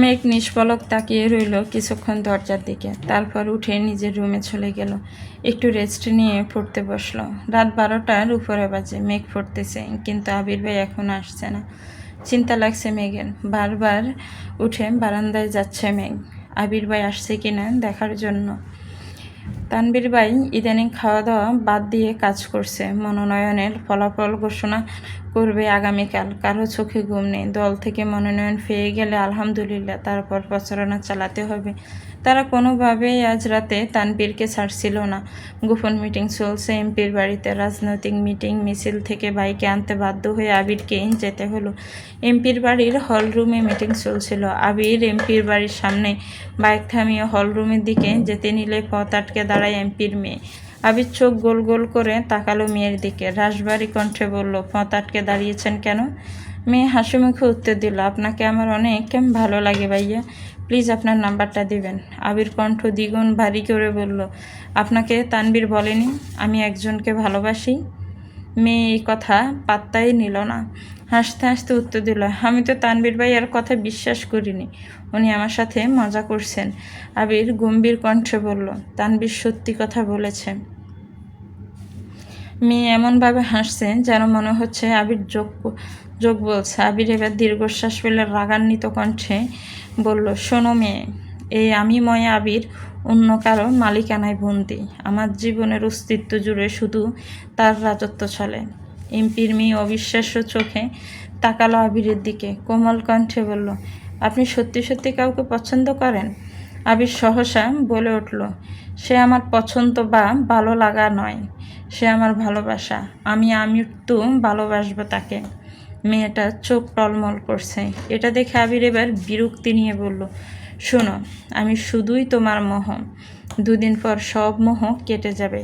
মেঘ নিষ্পলক তাকিয়ে রইল কিছুক্ষণ দরজার দিকে, তারপর উঠে নিজের রুমে চলে গেল। একটু রেস্ট নিয়ে পড়তে বসলো। রাত 12টার উপরে বাজে। মেঘ পড়তেছে, কিন্তু আবির ভাই এখন আসছে না। চিন্তা লাগছে মেঘের। বারবার উঠে বারান্দায় যাচ্ছে মেঘ, আবির ভাই আসছে কিনা দেখার জন্য। তানবীর ভাই ইদানিং খাওয়া দাওয়া বাদ দিয়ে কাজ করছে। মনোনয়নের ফলাফল ঘোষণা করবে আগামীকাল। কারো চোখে ঘুম নেই। দল থেকে মনোনয়ন পেয়ে গেলে আলহামদুলিল্লাহ, তারপর প্রচারণা চালাতে হবে। তারা কোনোভাবেই আজ রাতে তানবীরকে ছাড়ছিল না। গোপন মিটিং চলছে এমপির বাড়িতে। রাজনৈতিক মিটিং মিছিল থেকে ভাইকে আনতে বাধ্য হয়ে আবিরকেই যেতে হলো। এমপির বাড়ির হলরুমে মিটিং চলছিল। আবির এমপির বাড়ির সামনে বাইক থামিয়ে হলরুমের দিকে যেতে নিলে পথ আটকে দাঁড়ায় এমপির মেয়ে। আবির চোখ গোল গোল করে তাকালো মেয়ের দিকে, রাশভারী কণ্ঠে বলল, পথ আটকে দাঁড়িয়েছেন কেন? মেয়ে হাসি মুখে উত্তর দিল, আপনাকে আমার অনেক ভালো লাগে ভাইয়া, প্লিজ আপনার নাম্বারটা দিবেন। আবির কণ্ঠ দ্বিগুণ ভারী করে বলল, আপনাকে তানবীর বলেনি আমি একজনকে ভালোবাসি? মেয়ে এই কথা পাত্তাই নিল না। হাসতে হাসতে উত্তর দিল, আমি তো তানবীর ভাইয়ার কথা বিশ্বাস করিনি, উনি আমার সাথে মজা করছেন। আবির গম্ভীর কণ্ঠে বলল, তানবীর সত্যি কথা বলেছে। মেয়ে এমনভাবে হাসছে যেন মনে হচ্ছে আবির যোগ বলছে। আবির এবার দীর্ঘশ্বাস ফেলে রাগান্বিত কণ্ঠে বলল, শোনো মেয়ে, এই আমি ময়া আবির অন্য কারো মালিকানায় বন্দি। আমার জীবনের অস্তিত্ব জুড়ে শুধু তার রাজত্ব চলে। এমপির মেয়ে অবিশ্বাস্য চোখে তাকালো আবিরের দিকে, কোমল কণ্ঠে বলল, আপনি সত্যি সত্যি কাউকে পছন্দ করেন? আবির সহসা বলে উঠল, সে আমার পছন্দ বা ভালো লাগা নয়, সে আমার ভালোবাসা। আমি তো ভালোবাসবো তাকে। মেয়েটা চোখ টলমল করছে। এটা দেখে আবির এবার বিরক্তি নিয়ে বলল, শোনো, আমি শুধুই তোমার মোহ। দুদিন পর সব মোহ কেটে যাবে।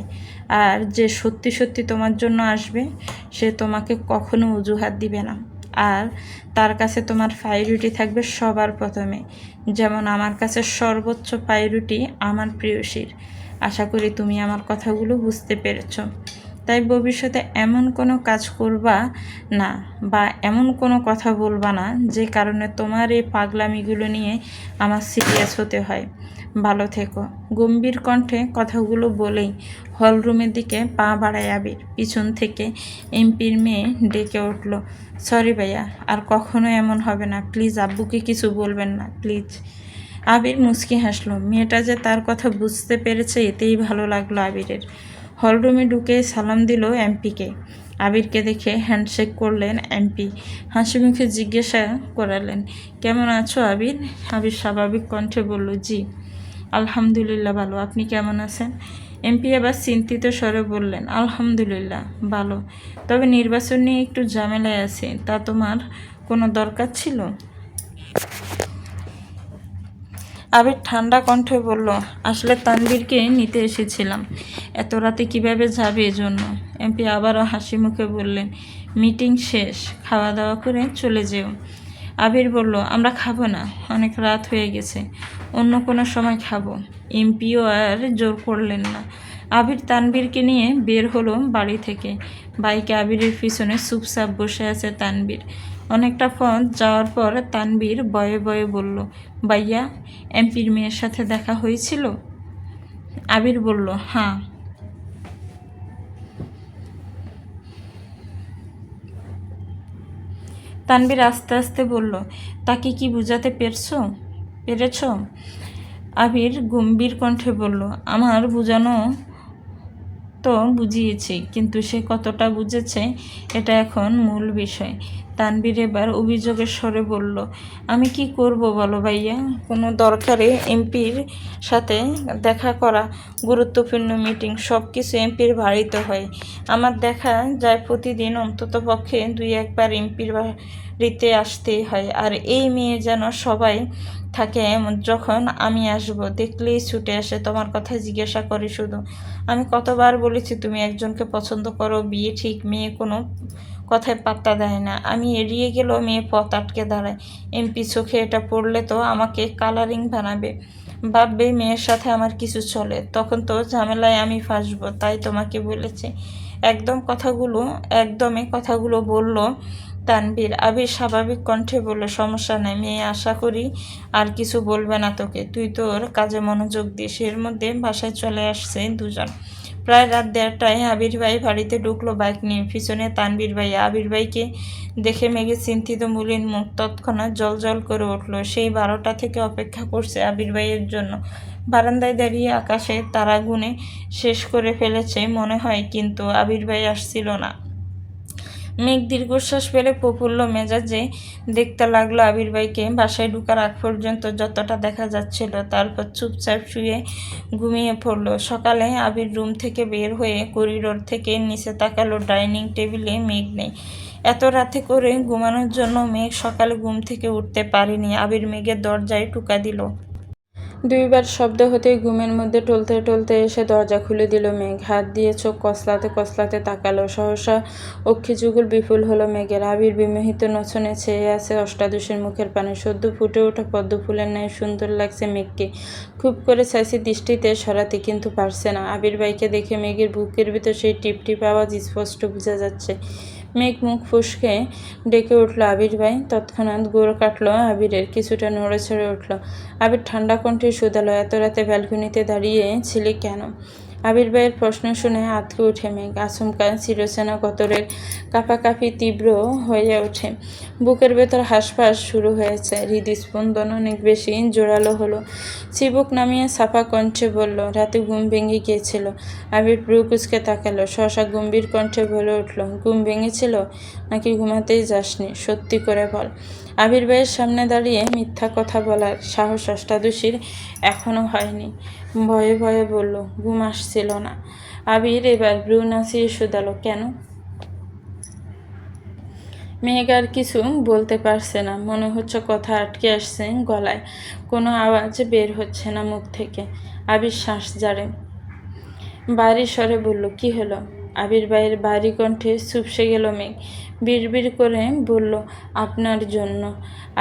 আর যে সত্যি সত্যি তোমার জন্য আসবে সে তোমাকে কখনো অজুহাত দিবে না। আর তার কাছে তোমার প্রায়োরিটি থাকবে সবার প্রথমে, যেমন আমার কাছে সর্বোচ্চ প্রায়োরিটি আমার প্রেয়সীর। আশা করি তুমি আমার কথাগুলো বুঝতে পেরেছ। তাই ভবিষ্যতে এমন কোনো কাজ করবা না বা এমন কোনো কথা বলবা না যে কারণে তোমার এই পাগলামিগুলো নিয়ে আমার সিরিয়াস হতে হয়। ভালো থেকো। গম্ভীর কণ্ঠে কথাগুলো বলেই হলরুমের দিকে পা বাড়ায় আবির। পিছন থেকে এমপির মেয়ে ডেকে উঠল, সরি ভাইয়া, আর কখনো এমন হবে না, প্লিজ আব্বুকে কিছু বলবেন না প্লিজ। আবির মুচকি হাসলো। মেয়েটা যে তার কথা বুঝতে পেরেছে এতেই ভালো লাগলো আবিরের। হলরুমে ঢুকে সালাম দিল এমপিকে। আবিরকে দেখে হ্যান্ডশেক করলেন এমপি। হাসি মুখে জিজ্ঞাসা করালেন, কেমন আছো আবির? আবির স্বাভাবিক কণ্ঠে বলল, জি আলহামদুলিল্লাহ ভালো, আপনি কেমন আছেন? এমপি আবার চিন্তিত স্বরে বললেন, আলহামদুলিল্লাহ ভালো, তবে নির্বাচন নিয়ে একটু ঝামেলায় আছে, তা তোমার কোনো দরকার ছিল? আবির ঠান্ডা কণ্ঠে বলল, আসলে তানভীরকে নিতে এসেছিলাম, এত রাতে কিভাবে যাবে এজন্য। এমপি আবারও হাসি মুখে বললেন, মিটিং শেষ, খাওয়া দাওয়া করে চলে যেও। আবির বলল, আমরা খাবো না, অনেক রাত হয়ে গেছে, অন্য কোনো সময় খাবো। এমপিও আর জোর করলেন না। আবির তানভীরকে নিয়ে বের হলো বাড়ি থেকে। বাইকে আবিরের পিছনে চুপচাপ বসে আছে তানভীর। অনেকটা পথ যাওয়ার পর তানভীর বয়ে বয়ে বলল, ভাইয়া, এমপির মেয়ের সাথে দেখা হয়েছিল? আবির বলল, হ্যাঁ। তানভীর আস্তে আস্তে বলল, তাকে কি বুঝাতে পেরেছ? আবির গম্ভীর কণ্ঠে বলল, আমার বুঝানো তো বুঝিয়েছি, কিন্তু সে কতটা বুঝেছে এটা এখন মূল বিষয়। তানভীর এবার অভিযোগের স্বরে বলল, আমি কি করব বলো ভাইয়া? কোনো দরকারে এমপির সাথে দেখা করা, গুরুত্বপূর্ণ মিটিং, সব কিছু এমপির বাড়িতে হয়। আমার দেখা যায় প্রতিদিন অন্ততপক্ষে 2-1 বার এমপির বাড়িতে আসতেই হয়। আর এই মেয়ে যেন সবাই থাকে এমন, যখন আমি আসব দেখলেই ছুটে আসে, তোমার কথা জিজ্ঞাসা করে শুধু। আমি কতবার বলেছি তুমি একজনকে পছন্দ করো, বিয়ে ঠিক, মেয়ে কোনো কথায় পাত্তা দেয় না। আমি এড়িয়ে গেলেও মেয়ে পথ আটকে দাঁড়ায়। এমপি চোখে এটা পড়লে তো আমাকে কালারিং বানাবে, ভাববে মেয়ের সাথে আমার কিছু চলে, তখন তো ঝামেলায় আমি ফাঁসবো। তাই তোমাকে বলেছি। একদমই কথাগুলো বলল তানভীর। আবির স্বাভাবিক কণ্ঠে বলল, সমস্যা নেই মেয়ে, আশা করি আর কিছু বলবে না তোকে, তুই তোর কাজে মনোযোগ দিস। এর মধ্যে বাসায় চলে আসছে দুজন। প্রায় রাত 1:30টায় আবির ভাই বাড়িতে ঢুকলো বাইক নিয়ে, পিছনে তানভীর ভাই। আবির ভাইকে দেখে মেঘে চিন্তিত মলিন মুখ তৎক্ষণাৎ জল করে উঠল। সেই 12টা থেকে অপেক্ষা করছে আবির ভাইয়ের জন্য। বারান্দায় দাঁড়িয়ে আকাশে তারা গুনে শেষ করে ফেলেছে মনে হয়, কিন্তু আবির ভাই আসছিল না। মেঘ দীর্ঘশ্বাস ফেলে প্রফুল্ল মেজাজে দেখতে লাগলো আবির ভাইকে। বাসায় ঢোকার আগ পর্যন্ত যতটা দেখা যাচ্ছিল, তারপর চুপচাপ শুয়ে ঘুমিয়ে পড়ল। সকালে আবির রুম থেকে বের হয়ে করিডোর থেকে নিচে তাকালো, ডাইনিং টেবিলে মেঘ নেই। এত রাতে করে ঘুমানোর জন্য মেঘ সকালে ঘুম থেকে উঠতে পারেনি। আবির মেঘের দরজায় টোকা দিল। 2বার শব্দ হতেই ঘুমের মধ্যে টলতে টলতে এসে দরজা খুলে দিল মেঘ। হাত দিয়ে চোখ কসলাতে কসলাতে তাকালো। সহসা অক্ষিযুগল বিপুল হলো মেঘের। আবির বিমোহিত নছনে ছেয়ে আছে অষ্টাদশীর মুখের পানে। সদ্য ফুটে ওঠা পদ্ম ফুলের ন্যায় সুন্দর লাগছে মেঘকে। খুব করে চাইছে দৃষ্টিতে সরাতে, কিন্তু পারছে না। আবির ভাইকে দেখে মেঘের বুকের ভিতর সেই টিপ টিপ আওয়াজ স্পষ্ট বোঝা যাচ্ছে। মেঘ মুখ ফুসকে ডেকে উঠল, আবির ভাই। তৎক্ষণাৎ গোড় কাটল আবিরের, কিছুটা নড়ে চড়ে উঠল। আবির ঠান্ডা কণ্ঠে শুধালো, এত রাতে ব্যালকনিতে দাঁড়িয়ে ছিলি কেন? আবির ভাইয়ের প্রশ্ন শুনে আঁতকে ওঠে মেঘ। আচমকা চিরচেনা গতরের কাঁপাকাঁপি তীব্র হয়ে ওঠে। বুকের ভেতর হাঁসফাঁস শুরু হয়েছে। হৃদস্পন্দন অনেক বেশি জোরালো হলো। চিবুক নামিয়ে সাফা কণ্ঠে বলল, রাতে ঘুম ভেঙে গিয়েছিল। আবির ভ্রু কুঁচকে তাকালো। সহসা গম্ভীর কণ্ঠে বলে উঠল, ঘুম ভেঙেছিল নাকি ঘুমাতেই যাসনি? সত্যি করে বল। আবির ভাইয়ের সামনে দাঁড়িয়ে মিথ্যা কথা বলার সাহস অষ্টাদশীর এখনও হয়নি। ভয়ে ভয়ে বলল, ঘুম আসছিল না। আবির এবার ভ্রু নাচিয়ে শুধালো, কেন? মেঘ আর কিছু বলতে পারছে না। মনে হচ্ছে কথা আটকে আসছে গলায়, কোনো আওয়াজ বের হচ্ছে না মুখ থেকে। আবির শ্বাস জারে বাড়ি স্বরে বলল, কি হলো? আবির ভাইয়ের ভারী কণ্ঠে চুপসে গেল মেঘ। বিড়বিড় করে বলল, আপনার জন্য।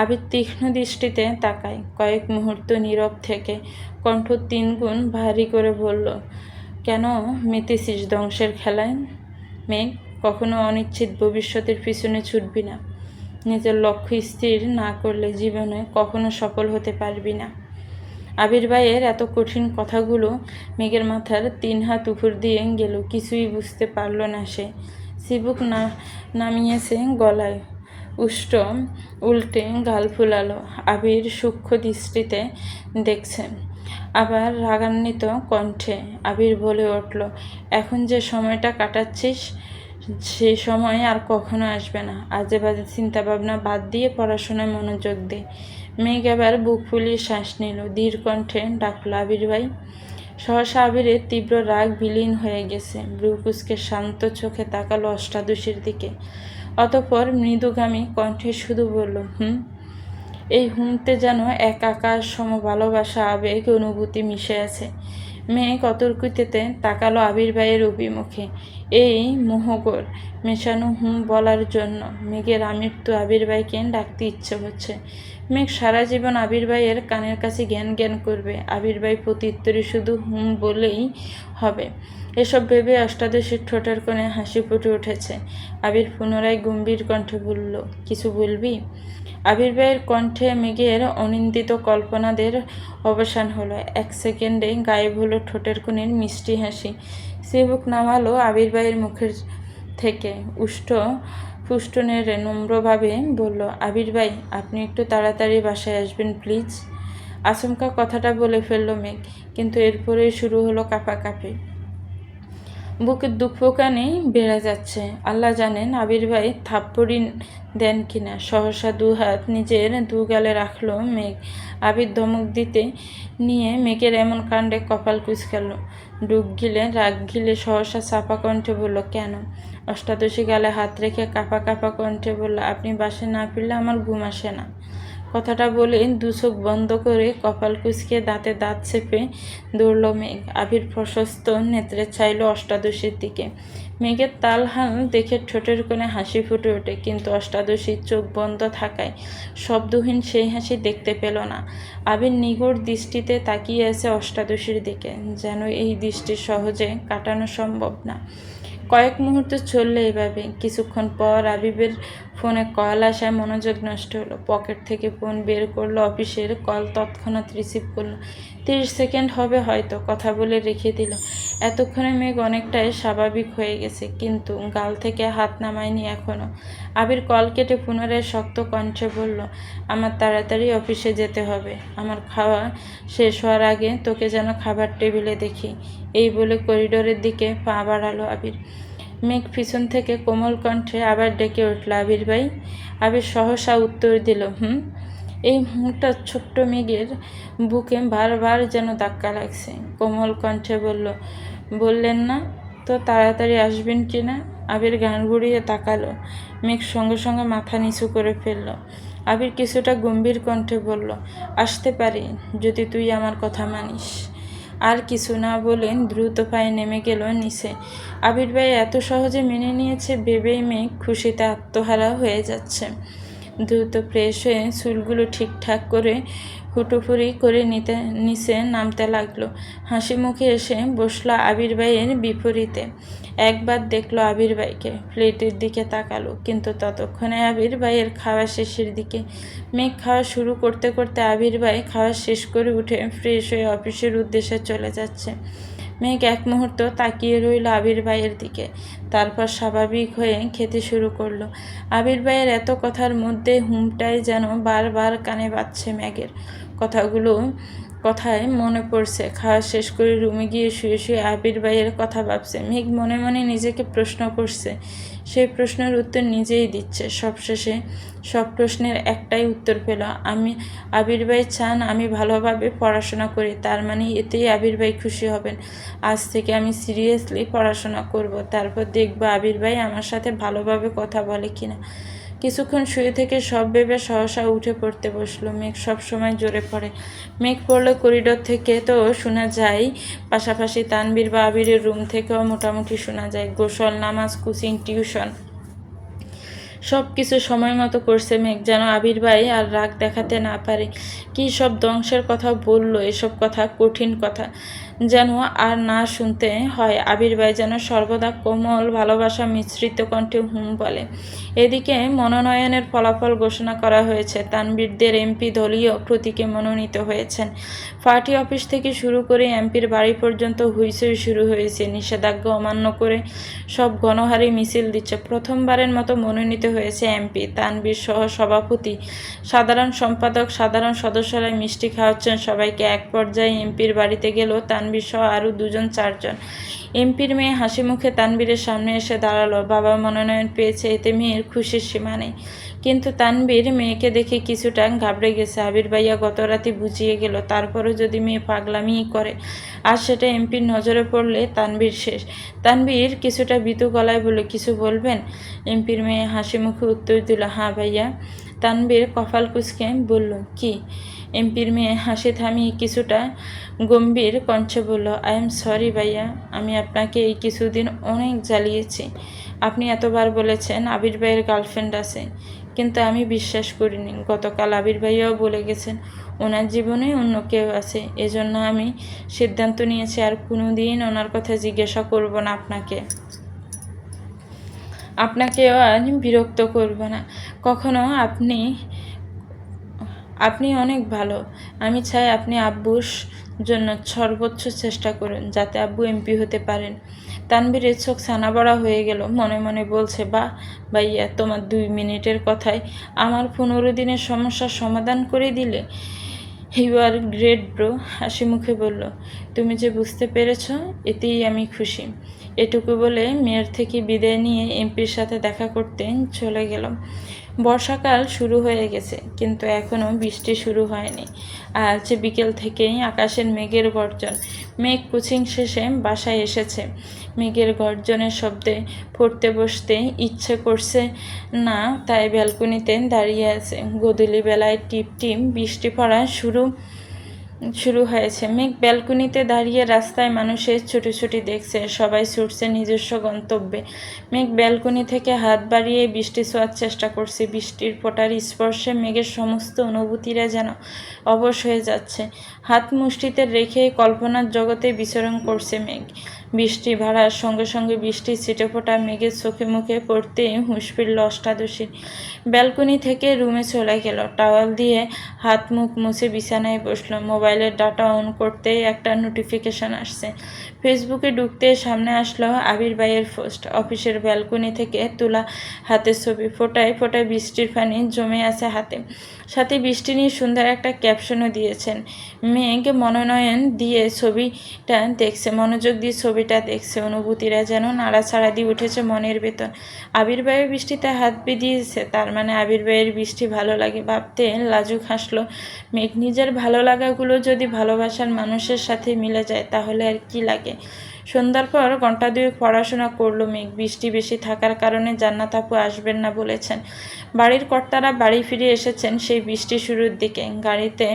আবির তীক্ষ্ণ দৃষ্টিতে তাকায়। কয়েক মুহূর্ত নীরব থেকে কণ্ঠ 3 গুণ ভারী করে বলল, কেন মেতেছিস ধ্বংসের খেলায়? মেঘ, কখনো অনিশ্চিত ভবিষ্যতের পিছনে ছুটবি না। নিজের লক্ষ্য স্থির না করলে জীবনে কখনো সফল হতে পারবি না। আবির ভাইয়ের এত কঠিন কথাগুলো মেঘের মাথার 3 হাত উপর দিয়ে গেল। কিছুই বুঝতে পারল না সে। চিবুক নামিয়েছে গলায়, উষ্ট উল্টে গাল ফুলালো। আবির সূক্ষ্ম দৃষ্টিতে দেখছে। আবার রাগান্বিত কণ্ঠে আবির বলে উঠল, এখন যে সময়টা কাটাচ্ছিস সেই সময় আর কখনো আসবে না। আজে বাজে চিন্তাভাবনা বাদ দিয়ে পড়াশোনায় মনোযোগ দে। মেঘ এবার বুক ফুলিয়ে শ্বাস নিল, ধীর কণ্ঠে ডাকলো, আবির ভাই। সহসা আবিরের তীব্র রাগ বিলীন হয়ে গেছে। ব্রুকুসকে শান্ত চোখে তাকালো অষ্টাদশীর দিকে। অতঃপর মৃদুগামী কণ্ঠে শুধু বলল, এই হুমতে যেন এক আকাশ সম ভালোবাসা, আবেগ, অনুভূতি মিশে আছে। মেঘ অতর্কিতে তাকালো আবির ভাইয়ের অভিমুখে। এই মোহগর মেশানো বলার জন্য মেঘের আমৃত্যু আবির ভাইকে ডাকতে ইচ্ছে হচ্ছে। মেঘ সারা জীবন আবির ভাইয়ের কানের কাছে জ্ঞান জ্ঞান করবে। আবির ভাই প্রত্যুত্তরে শুধু বলেই হবে। এসব ভেবে অষ্টাদশীর ঠোঁটের কোণে হাসি ফুটে উঠেছে। আবির পুনরায় গম্ভীর কণ্ঠে বলল, কিছু বলবি? আবির ভাইয়ের কণ্ঠে মেঘের অনিন্দিত কল্পনাদের অবসান হলো। 1 সেকেন্ডে গায়েব হলো ঠোঁটের কোণের মিষ্টি হাসি। চিবুক নামালো আবির ভাইয়ের মুখের থেকে। পুষ্ট নেড়ে নম্রভাবে বলল, আবির ভাই, আপনি একটু তাড়াতাড়ি বাসায় আসবেন প্লিজ। আচমকা কথাটা বলে ফেলল মেঘ, কিন্তু এরপরেই শুরু হলো কাঁপাকাঁপি। বুকের দুঃখকানে বেড়ে যাচ্ছে। আল্লাহ জানেন আবির ভাই থাপ্পড়ি দেন কিনা। সহসা 2 হাত নিজের 2 গালে রাখলো মেঘ। আবির ধমক দিতে নিয়ে মেঘের এমন কাণ্ডে কপাল কুঁচকাল। ডুব গিলে রাগ গিলে সহসা চাপা কণ্ঠে বলল, কেন? অষ্টাদশী গালে হাত রেখে কাঁপা কাঁপা কণ্ঠে বলল, আপনি বাসে না ফিরলে আমার ঘুম আসে না। কথাটা বলে 2 চোখ বন্ধ করে কপাল কুঁচকে দাঁতে দাঁত চেপে দৌড়ল মেঘ। আবির প্রশস্ত নেত্রে চাইল অষ্টাদশীর দিকে। মেঘের তালহাল দেখে ঠোঁটের কোণে হাসি ফুটে ওঠে, কিন্তু অষ্টাদশীর চোখ বন্ধ থাকায় শব্দহীন সেই হাসি দেখতে পেল না। আবির নিগুড় দৃষ্টিতে তাকিয়ে আছে অষ্টাদশীর দিকে, যেন এই দৃষ্টি সহজে কাটানো সম্ভব না। কয়েক মুহূর্ত চললে এভাবে। কিছুক্ষণ পর আবিবের ফোনে কল আসায় মনোযোগ নষ্ট হলো। পকেট থেকে ফোন বের করলো, অফিসের কল তৎক্ষণাৎ রিসিভ করলো। 30 সেকেন্ড হবে হয়তো, কথা বলে রেখে দিল। এতক্ষণে মেঘ অনেকটাই স্বাভাবিক হয়ে গেছে, কিন্তু গাল থেকে হাত নামায়নি এখনো। আবির কল কেটে পুনরায় শক্ত কণ্ঠে বলল, আমার তাড়াতাড়ি অফিসে যেতে হবে। আমার খাওয়া শেষ হওয়ার আগে তোকে যেন খাবার টেবিলে দেখি। এই বলে করিডোরের দিকে পা বাড়ালো আবির। মেঘ পিছন থেকে কোমল কণ্ঠে আবার ডেকে উঠল, আবির ভাই। আবির সহসা উত্তর দিল, এই মুহূর্তে ছোট্ট মেঘের বুকে বারবার যেন ধাক্কা লাগছে। কোমল কণ্ঠে বললেন না তো তাড়াতাড়ি আসবেন কি না? আবির গান ঘুরিয়ে তাকালো। মেঘ সঙ্গে সঙ্গে মাথা নিচু করে ফেলল। আবির কিছুটা গম্ভীর কণ্ঠে বলল, আসতে পারি যদি তুই আমার কথা মানিস। আর কিছু না বলে দ্রুত পায়ে নেমে গেল নিচে। আবির ভাই এত সহজে মেনে নিয়েছে ভেবেই মেঘ খুশিতে আত্মহারা হয়ে যাচ্ছে। দ্রুত ফ্রেশ হয়ে চুলগুলো ঠিকঠাক করে হুটোপুরি করে নিচে নামতে লাগলো। হাসি মুখে এসে বসলো আবির ভাইয়ের বিপরীতে। একবার দেখলো আবির ভাইকে, প্লেটের দিকে তাকালো, কিন্তু ততক্ষণে আবির ভাইয়ের খাওয়া শেষের দিকে। মেঘ খাওয়া শুরু করতে করতে আবির ভাই খাওয়া শেষ করে উঠে ফ্রেশ হয়ে অফিসের উদ্দেশ্যে চলে যাচ্ছে। মেঘ এক মুহূর্ত তাকিয়ে রইল আবির ভাইয়ের দিকে, তারপর স্বাভাবিক হয়ে খেতে শুরু করলো। আবির ভাইয়ের এত কথার মধ্যে হুমটাই যেন বারবার কানে বাজছে। মেঘের কথায় মনে পড়ছে। খাওয়া শেষ করে রুমে গিয়ে শুয়ে শুয়ে আবির ভাইয়ের কথা ভাবছে। মেঘ মনে মনে নিজেকে প্রশ্ন করছে, সেই প্রশ্নের উত্তর নিজেই দিচ্ছে। সবশেষে সব প্রশ্নের একটাই উত্তর পেল, আবির ভাই চান আমি ভালোভাবে পড়াশোনা করি, তার মানে এতেই আবির ভাই খুশি হবেন। আজ থেকে আমি সিরিয়াসলি পড়াশোনা করব, তারপর দেখব আবির ভাই আমার সাথে ভালোভাবে কথা বলে কিনা। কিছুক্ষণ শুয়ে থেকে সব ভেবে সহসা উঠে পড়তে বসলো। মেঘ সবসময় জোরে পড়ে। মেঘ পড়লে করিডোর থেকে তো শোনা যায়, পাশাপাশি তানবীর বা আবিরের রুম থেকেও মোটামুটি শোনা যায়। গোসল, নামাজ, কোচিং, টিউশন সব কিছু সময় মতো করছে মেঘ, যেন আবির ভাই আর রাগ দেখাতে না পারে। কী সব ধ্বংসের কথা বলল, এসব কথা কঠিন কথা যেন আর না শুনতে হয়। আবির ভাই যেন সর্বদা কোমল ভালোবাসা মিশ্রিত কণ্ঠে হুম বলে। এদিকে মনোনয়নের ফলাফল ঘোষণা করা হয়েছে। তানভীরদের এমপি দলীয় প্রতীকে মনোনীত হয়েছেন। পার্টি অফিস থেকে শুরু করে এমপির বাড়ি পর্যন্ত হুইসই শুরু হয়েছে। নিষেধাজ্ঞা অমান্য করে সব গণহারে মিছিল দিচ্ছে। প্রথমবারের মতো মনোনীত হয়েছে এমপি। তানভীর সহ সভাপতি, সাধারণ সম্পাদক, সাধারণ সদস্যরা মিষ্টি খাওয়াচ্ছেন সবাইকে। এক পর্যায়ে এমপির বাড়িতে গেল তানভীর সহ আরও 2-4 জন। এমপির মেয়ে হাসি মুখে তানভীরের সামনে এসে দাঁড়ালো। বাবা মনোনয়ন পেয়েছে, এতে মেয়ের খুশির সীমা নেই। কিন্তু তানভীর মেয়েকে দেখে কিছুটা ঘাবড়ে গেছে। আবির ভাইয়া গত রাতে বুঝিয়ে গেল, তারপরও যদি মেয়ে পাগলামিই করে আর সেটা এমপির নজরে পড়লে তানভীর শেষ। তানভীর কিছুটা ভীতু গলায় বলল, কিছু বলবেন? এমপির মেয়ে হাসি মুখে উত্তর দিল, হ্যাঁ ভাইয়া। তানভীর কপাল কুঁচকে বলল, কি? এমপির মেয়ে হাসি থামিয়ে কিছুটা গম্ভীর কণ্ঠে বলল, আই এম সরি ভাইয়া, আমি আপনাকে এই কিছুদিন অনেক জ্বালিয়েছি। আপনি এতবার বলেছেন আবির ভাইয়ের গার্লফ্রেন্ড আছে, কিন্তু আমি বিশ্বাস করিনি। গতকাল আবির ভাইয়াও বলে গেছেন ওনার জীবনে অন্য কেউ আছে। এজন্য আমি সিদ্ধান্ত নিয়েছি আর কোনো দিন ওনার কথা জিজ্ঞাসা করব না আপনাকেও আজ বিরক্ত করব না কখনো। আপনি অনেক ভালো। আমি চাই আপনি আব্বুর জন্য সর্বোচ্চ চেষ্টা করুন যাতে আব্বু এমপি হতে পারেন। তানভীরের চোখ ছানাবড়া হয়ে গেল। মনে মনে বলছে, বাহ ভাইয়া, তোমার 2 মিনিটের কথায় আমার 15 দিনের সমস্যার সমাধান করে দিলে। You are great bro. হাসি মুখে বলল, তুমি যে বুঝতে পেরেছ এতেই আমি খুশি। এটুকু বলে মেয়ের থেকে বিদায় নিয়ে এমপির সাথে দেখা করতে চলে গেলাম। বর্ষাকাল শুরু হয়ে গেছে, কিন্তু এখনও বৃষ্টি শুরু হয়নি। আজ বিকেল থেকেই আকাশের মেঘের গর্জন। মেঘ কোচিং শেষে বাসায় এসেছে। মেঘের গর্জনের শব্দে পড়তে বসতে ইচ্ছে করছে না, তাই ব্যালকনিতে দাঁড়িয়ে আছে। গোধূলি বেলায় টিপ টিপ বৃষ্টি পড়া শুরু হয়েছে। মেঘ ব্যালকনিতে দাঁড়িয়ে রাস্তায় মানুষের ছুটোছুটি দেখছে। সবাই ছুটছে নিজস্ব গন্তব্যে। মেঘ ব্যালকনি থেকে হাত বাড়িয়ে বৃষ্টি ছোঁয়ার চেষ্টা করছে। বৃষ্টির ফোঁটার স্পর্শে মেঘের সমস্ত অনুভূতিরা যেন অবশ হয়ে যাচ্ছে। হাত মুষ্টিতে রেখে কল্পনার জগতে বিচরণ করছে মেঘ। বৃষ্টি বাড়ার সঙ্গে সঙ্গে বৃষ্টির ছিটেফোঁটা মেঘের চোখে মুখে পড়তে হুঁশ ফিরল অষ্টাদশীর। ব্যালকনি থেকে রুমে চলে গেল। টাওয়াল দিয়ে হাত মুখ মুছে বিছানায় বসলো। মোবাইলের ডাটা অন করতেই একটা নোটিফিকেশন আসছে। ফেসবুকে ঢুকতে সামনে আসলো আবির ভাইয়ের পোস্ট। অফিসের ব্যালকনি থেকে তোলা হাতের ছবি। ফোটায় ফোটায় বৃষ্টির পানি জমে আছে হাতে। সাথে বৃষ্টি নিয়ে সুন্দর একটা ক্যাপশনও দিয়েছেন। মেঘ মনোনয়ন দিয়ে ছবিটা দেখছে, মনোযোগ দিয়ে ছবিটা দেখছে। অনুভূতিরা যেন নাড়াচাড়া দিয়ে উঠেছে মনের ভেতর। আবির ভাইয়ের বৃষ্টিতে হাত বিঁধিয়েছে, তার মানে আবির ভাইয়ের বৃষ্টি ভালো লাগে। ভাবতে লাজুক হাসলো মেঘ। নিজের ভালো লাগাগুলো যদি ভালোবাসার মানুষের সাথে মিলে যায় তাহলে আর কি লাগে। সন্ধ্যার পর ঘন্টা 2 পড়াশোনা করলো মেঘ। বৃষ্টি বেশি থাকার কারণে জান্নাত আপু আসবেন না বলেছেন। বাড়ির কর্তারা বাড়ি ফিরে এসেছেন সেই বৃষ্টি শুরুর দিকে। গাড়িতে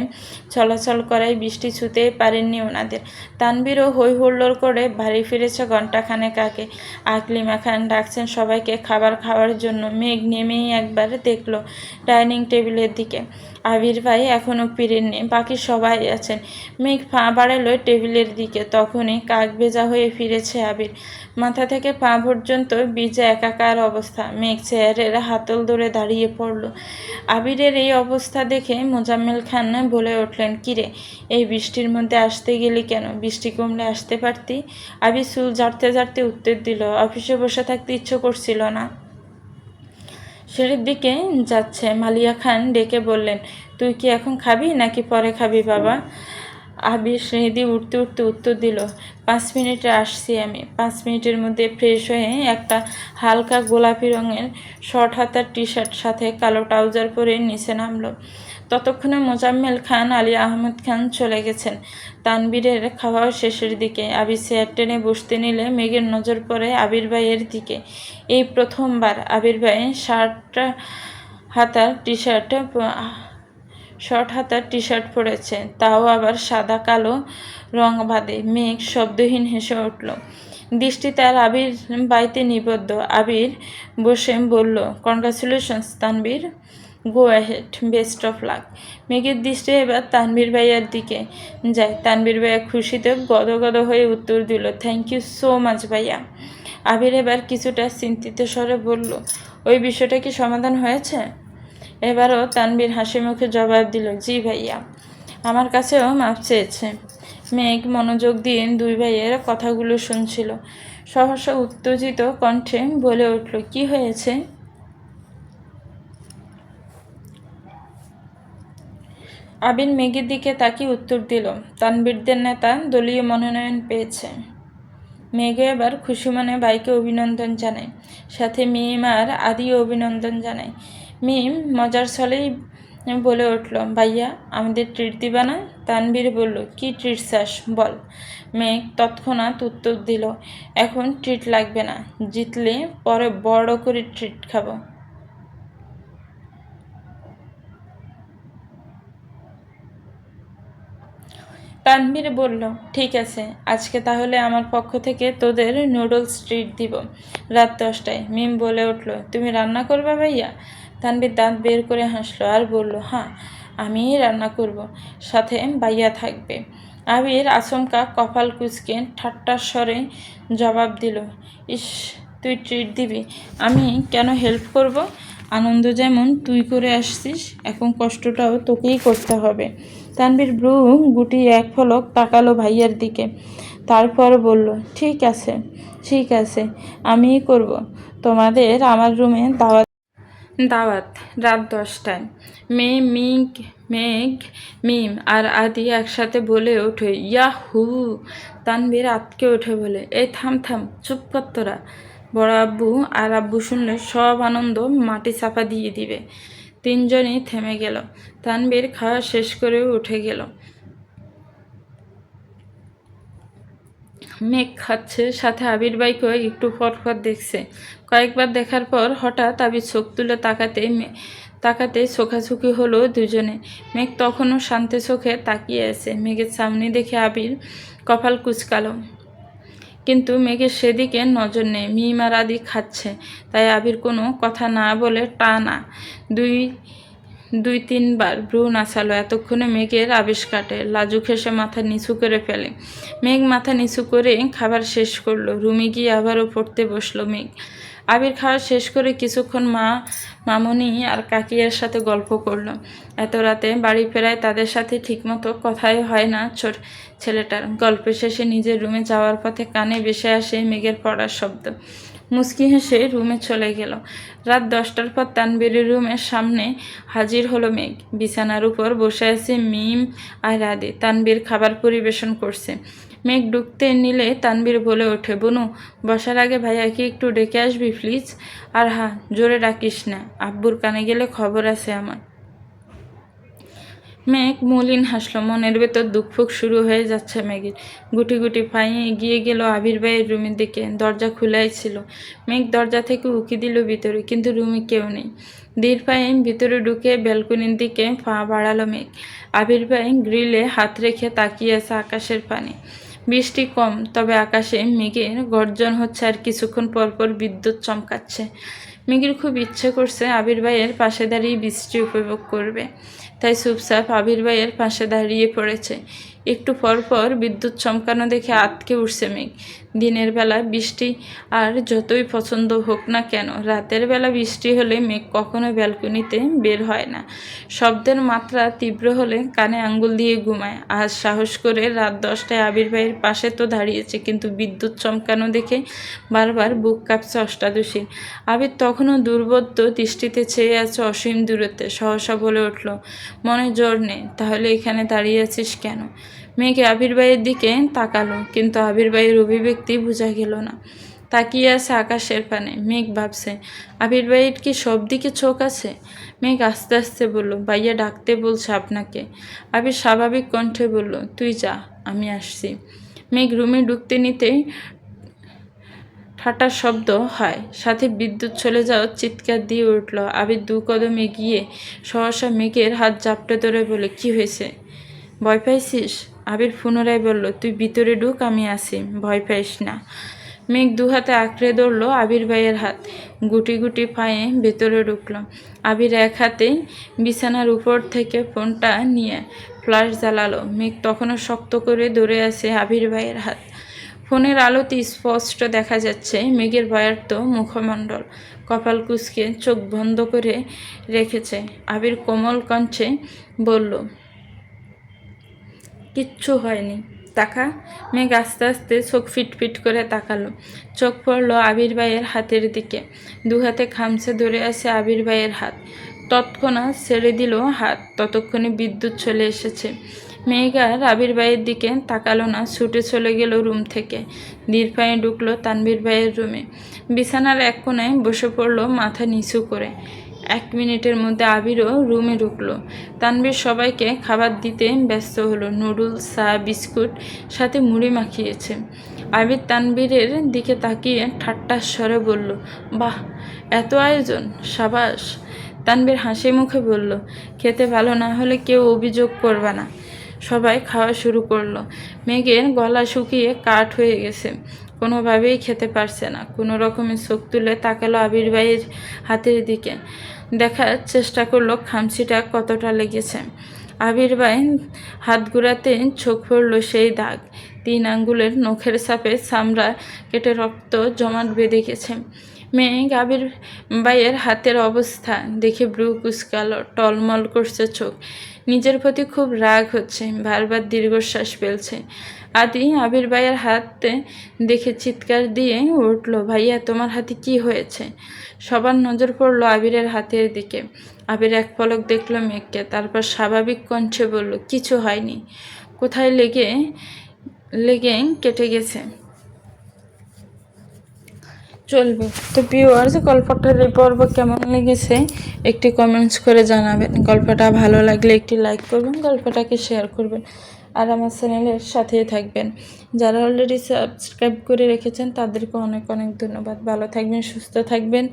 চলাচল করায় বৃষ্টি ছুতেই পারেননি ওনাদের। তানভীরও হই হুল্লোড় করে বাড়ি ফিরেছে ঘণ্টাখানেক আগে। আকলিমা খান ডাকছেন সবাইকে খাবার খাওয়ার জন্য। মেঘ নেমেই একবার দেখলো ডাইনিং টেবিলের দিকে। আবির ভাই এখনও ফিরেননি, বাকি সবাই আছেন। মেঘ পা বাড়ালো টেবিলের দিকে। তখনই কাক ভেজা হয়ে ফিরেছে আবির। মাথা থেকে পা পর্যন্ত ভিজে একাকার অবস্থা। মেঘ চেয়ারের হাতল ধরে দাঁড়িয়ে পড়ল। আবিরের এই অবস্থা দেখে মোজাম্মেল খান বলে উঠলেন, কিরে, এই বৃষ্টির মধ্যে আসতে গেলি কেন? বৃষ্টি কমলে আসতে পারতি। আবির চুল ঝাড়তে ঝাড়তে উত্তর দিল, অফিসে বসে থাকতে ইচ্ছে করছিল না। সিঁড়ির দিকে যাচ্ছে। মালিয়া খান ডেকে বললেন, তুই কি এখন খাবি নাকি পরে খাবি বাবা? আবির সিঁড়ি দিয়ে উঠতে উঠতে উত্তর দিল, 5 মিনিটে আসছি আমি। 5 মিনিটের মধ্যে ফ্রেশ হয়ে একটা হালকা গোলাপি রঙের শর্ট হাতার টি-শার্ট সাথে কালো ট্রাউজার পরে নিচে নামলো। ততক্ষণে মোজাম্মেল খান, আলী আহমেদ খান চলে গেছেন। তানবীরের খাওয়াও শেষের দিকে। আবির চেয়ার টেনে বসতে নিলে মেঘের নজর পড়ে আবির ভাইয়ের দিকে। এই প্রথমবার আবির ভাই শর্ট হাতার টি শার্ট পরেছে, তাও আবার সাদা কালো রং বাদে। মেঘ শব্দহীন হেসে উঠল। দৃষ্টি তার আবির বাইতে নিবদ্ধ। আবির বসে বলল, congratulations Tanvir. Go ahead, best of luck. মেঘের দৃষ্টি এবার তানভীর ভাইয়ার দিকে যায়। তানভীর ভাইয়া খুশিতে গদগদ হয়ে উত্তর দিল, থ্যাংক ইউ সো মাচ ভাইয়া। আবির এবার কিছুটা চিন্তিত স্বরে বলল, ওই বিষয়টা কি সমাধান হয়েছে? এবারও তানভীর হাসি মুখে জবাব দিল, জি ভাইয়া, আমার কাছেও মাপ চেয়েছে। মেঘ মনোযোগ দিয়ে দুই ভাইয়ের কথাগুলো শুনছিল। সহসা উত্তেজিত কণ্ঠে বলে উঠল, কি হয়েছে? আবির মেঘের দিকে তাকিয়ে উত্তর দিল, তানভীরদের নেতা দলীয় মনোনয়ন পেয়েছে। মেঘও এবার খুশি মনে ভাইকে অভিনন্দন জানায়, সাথে মিম আর আদিও অভিনন্দন জানায়। মিম মজার ছলেই বলে উঠল, ভাইয়া আমাদের ট্রিট দিবা না? তানভীর বলল, কি ট্রিট চাস বল। মেঘ তৎক্ষণাৎ উত্তর দিল, এখন ট্রিট লাগবে না, জিতলে পরে বড় করে ট্রিট খাবো। তানভীর বলল, ঠিক আছে, আজকে তাহলে আমার পক্ষ থেকে তোদের নুডলস ট্রিট দিব রাত 10টায়। মিম বলে উঠল, তুমি রান্না করবে ভাইয়া? তানভীর দাঁত বের করে হাসলো আর বলল, হ্যাঁ আমিই রান্না করব, সাথে ভাইয়া থাকবে। আবির আচমকা কপাল কুঁচকে ঠাট্টার স্বরে জবাব দিল, ইস, তুই ট্রিট দিবি, আমি কেন হেল্প করব? আনন্দ যেমন তুই করে আসছিস, এখন কষ্টটাও তোকেই করতে হবে। তানভীর ব্রু গুটিয়ে এক পলক তাকালো ভাইয়ার দিকে, তারপর বলল, ঠিক আছে ঠিক আছে, আমিই করব। তোমাদের আমার রুমে দাওয়াত দাওয়াত রাত 10টায়। মেঘ, মিম আর আদি একসাথে বলে ওঠে, ইয়াহু। তানভীর আতকে ওঠে বলে, এই থাম থাম, চুপ কর তোরা। বড় আব্বু আর আব্বু শুনলে সব আনন্দ মাটি চাপা দিয়ে দিবে। তিনজনই থেমে গেল। তানভীর খাওয়া শেষ করে উঠে গেল। মেঘ খাচ্ছে, সাথে আবির বাইকেও একটু ফটফট দেখছে। কয়েকবার দেখার পর হঠাৎ আবির চোখ তুলে তাকাতে চোখাচোখি হলো দুজনে। মেঘ তখনও শান্ত চোখে তাকিয়ে আছে। মেঘের সামনে দেখে আবির কপাল কুঁচকালো, কিন্তু মেঘের সেদিকে নজর নেই। মিম আর আদি খাচ্ছে, তাই আবির কোনো কথা না বলে টানা দুই তিনবার ভ্রু নাচালো। এতক্ষণে মেঘের আবেশ কাটে। লাজুক হেসে মাথা নিচু করে ফেলে। মেঘ মাথা নিচু করে খাবার শেষ করলো। রুমে গিয়ে আবারও পড়তে বসলো মেঘ। আবির খাওয়া শেষ করে কিছুক্ষণ মামুনি আর কাকিয়ার সাথে গল্প করলো। এত রাতে বাড়ি ফেরায় তাদের সাথে ঠিকমতো কথাই হয় না ছেলেটার। গল্প শেষে নিজের রুমে যাওয়ার পথে কানে ভেসে আসে মেঘের পড়ার শব্দ। মুচকি হেসে রুমে চলে গেল। রাত 10টার পর তানভীরের রুমের সামনে হাজির হলো মেঘ। বিছানার উপর বসে আছে মিম আর আদি। তানভীর খাবার পরিবেশন করছে। মেঘ ঢুকতে নিলে তানভীর বলে ওঠে, বনু, বসার আগে ভাইয়াকে একটু ডেকে আসবি প্লিজ। আর হ্যাঁ, জোরে ডাকিস না, আব্বুর কানে গেলে খবর আছে আমার। মেঘ মলিন হাসলো। মনের ভেতর দুঃখফুক শুরু হয়ে যাচ্ছে মেঘের। গুটি গুটি পায়ে এগিয়ে গেল আবির ভাইয়ের রুমের দিকে। দরজা খোলাই ছিল। মেঘ দরজা থেকে উকি দিল ভিতরে, কিন্তু রুমে কেউ নেই। ধীর পায়ে ভিতরে ঢুকে ব্যালকনির দিকে পা বাড়ালো মেঘ। আবির ভাই গ্রিলে হাত রেখে তাকিয়ে আছে আকাশের পানে। বৃষ্টি কম, তবে আকাশে মেঘের গর্জন হচ্ছে আর কিছুক্ষণ পর পর বিদ্যুৎ চমকাচ্ছে। মেঘের খুব ইচ্ছে করছে আবির ভাইয়ের পাশে দাঁড়িয়ে বৃষ্টি উপভোগ করবে, তাই চুপচাপ আবির ভাইয়ের পাশে দাঁড়িয়ে পড়েছে। একটু পর পর বিদ্যুৎ চমকানো দেখে আতকে উঠছে মেঘ। দিনের বেলা বৃষ্টি আর যতই পছন্দ হোক না কেন, রাতের বেলা বৃষ্টি হলে মেঘ কখনো ব্যালকনিতে বের হয় না। শব্দের মাত্রা তীব্র হলে কানে আঙ্গুল দিয়ে ঘুমায়। আজ সাহস করে রাত 10টায় আবির ভাইয়ের পাশে তো দাঁড়িয়েছে, কিন্তু বিদ্যুৎ চমকানো দেখে বারবার বুক কাঁপছে অষ্টাদশীর। আবির তখনও দুর্বোধ্য দৃষ্টিতে চেয়ে আছে অসীম দূরত্বে। সহসা বলে উঠল, মনে জোর নেই, তাহলে এখানে দাঁড়িয়ে আছিস কেন? মেঘ আবির ভাইয়ের দিকে তাকালো, কিন্তু আবির ভাইয়ের অভিব্যক্তি বোঝা গেল না। তাকিয়ে আছে আকাশের পানে। মেঘ ভাবছে, আবির ভাইয়ের কি সব দিকে চোখ আছে? মেঘ আস্তে আস্তে বলল, ভাইয়া ডাকতে বলছে আপনাকে। আবির স্বাভাবিক কণ্ঠে বলল, তুই যা, আমি আসছি। মেঘ রুমে ঢুকতে নিতেই ঠাটার শব্দ হয়, সাথে বিদ্যুৎ চলে যাওয়ার চিৎকার দিয়ে উঠল। আবির 2 কদম এগিয়ে সহসা মেঘের হাত জাপটে ধরে বলে, কি হয়েছে, ভয় পাইছিস? আবির পুনরায় বলল, তুই ভিতরে ঢুক, আমি আসি, ভয় পাইস না। মেঘ দু হাতে আঁকড়ে ধরলো আবির ভাইয়ের হাত, গুটি গুটি পায়ে ভেতরে ঢুকলাম। আবির এক হাতেই বিছানার উপর থেকে ফোনটা নিয়ে ফ্ল্যাশ জ্বালালো। মেঘ তখনও শক্ত করে ধরে আছে আবির ভাইয়ের হাত। ফোনের আলোতে স্পষ্ট দেখা যাচ্ছে মেঘের ভয়ার্ত মুখমণ্ডল, কপাল কুঁচকে চোখ বন্ধ করে রেখেছে। আবির কোমল কণ্ঠে বলল, কিচ্ছু হয়নি, তাকা। মেঘ আস্তে আস্তে চোখ ফিটফিট করে তাকালো। চোখ পড়ল আবির ভাইয়ের হাতের দিকে। দু হাতে খামচে ধরে আছে আবির ভাইয়ের হাত। তৎক্ষণাৎ ছেড়ে দিল হাত। ততক্ষণে বিদ্যুৎ চলে এসেছে। মেঘ আর আবির ভাইয়ের দিকে তাকালো না, ছুটে চলে গেল রুম থেকে। ধীর পায়ে ঢুকলো তানভীর ভাইয়ের রুমে। বিছানার এক কোণায় বসে পড়লো মাথা নিচু করে। 1 মিনিটের মধ্যে আবিরও রুমে ঢুকলো। তানভীর সবাইকে খাবার দিতে ব্যস্ত হলো। নুডলস, চা, বিস্কুট, সাথে মুড়ি মাখিয়েছে। আবির তানভীরের দিকে তাকিয়ে ঠাট্টার স্বরে বলল, বাহ, এত আয়োজন, সাবাস। তানভীর হাসি মুখে বলল, খেতে ভালো না হলে কেউ অভিযোগ করবে না। সবাই খাওয়া শুরু করলো। মেঘের গলা শুকিয়ে কাঠ হয়ে গেছে, কোনোভাবেই খেতে পারছে না। কোনো রকমে চোখ তুলে তাকালো আবির ভাইয়ের হাতের দিকে। দেখার চেষ্টা করলো খামচিটা কতটা লেগেছে। আবির ভাই হাত ঘুরাতে চোখ পড়ল সেই দাগ। 3 আঙ্গুলের নখের ছাপে চামড়া কেটে রক্ত জমাট বেঁধে গেছে। মেঘ আবির ভাইয়ের হাতের অবস্থা দেখে ব্রু কুচকালো, টলমল করছে চোখ। নিজের প্রতি খুব রাগ হচ্ছে, বারবার দীর্ঘশ্বাস ফেলছে। আদি আবির ভাইয়ের হাতে দেখে চিৎকার দিয়ে উঠল, ভাইয়া তোমার হাতে কি হয়েছে? সবার নজর পড়ল আবিরের হাতের দিকে। আবির এক পলক দেখল মেঘকে, তারপর স্বাভাবিক কণ্ঠে বলল, কিছু হয়নি। কোথায় লেগে কেটে গেছে? চলবে তো ভিউয়ার্স, গল্পটার এই পর্ব কেমন লেগেছে একটি কমেন্টস করে জানাবেন। গল্পটা ভালো লাগলে একটি লাইক করবেন, গল্পটাকে শেয়ার করবেন, আর আমার চ্যানেলের সাথেই থাকবেন। যারা অলরেডি সাবস্ক্রাইব করে রেখেছেন তাদেরকে অনেক অনেক ধন্যবাদ। ভালো থাকবেন, সুস্থ থাকবেন।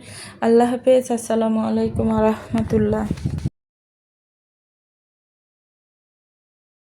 আল্লাহ হাফেজ। আসসালামু আলাইকুম ওয়া রাহমাতুল্লাহ।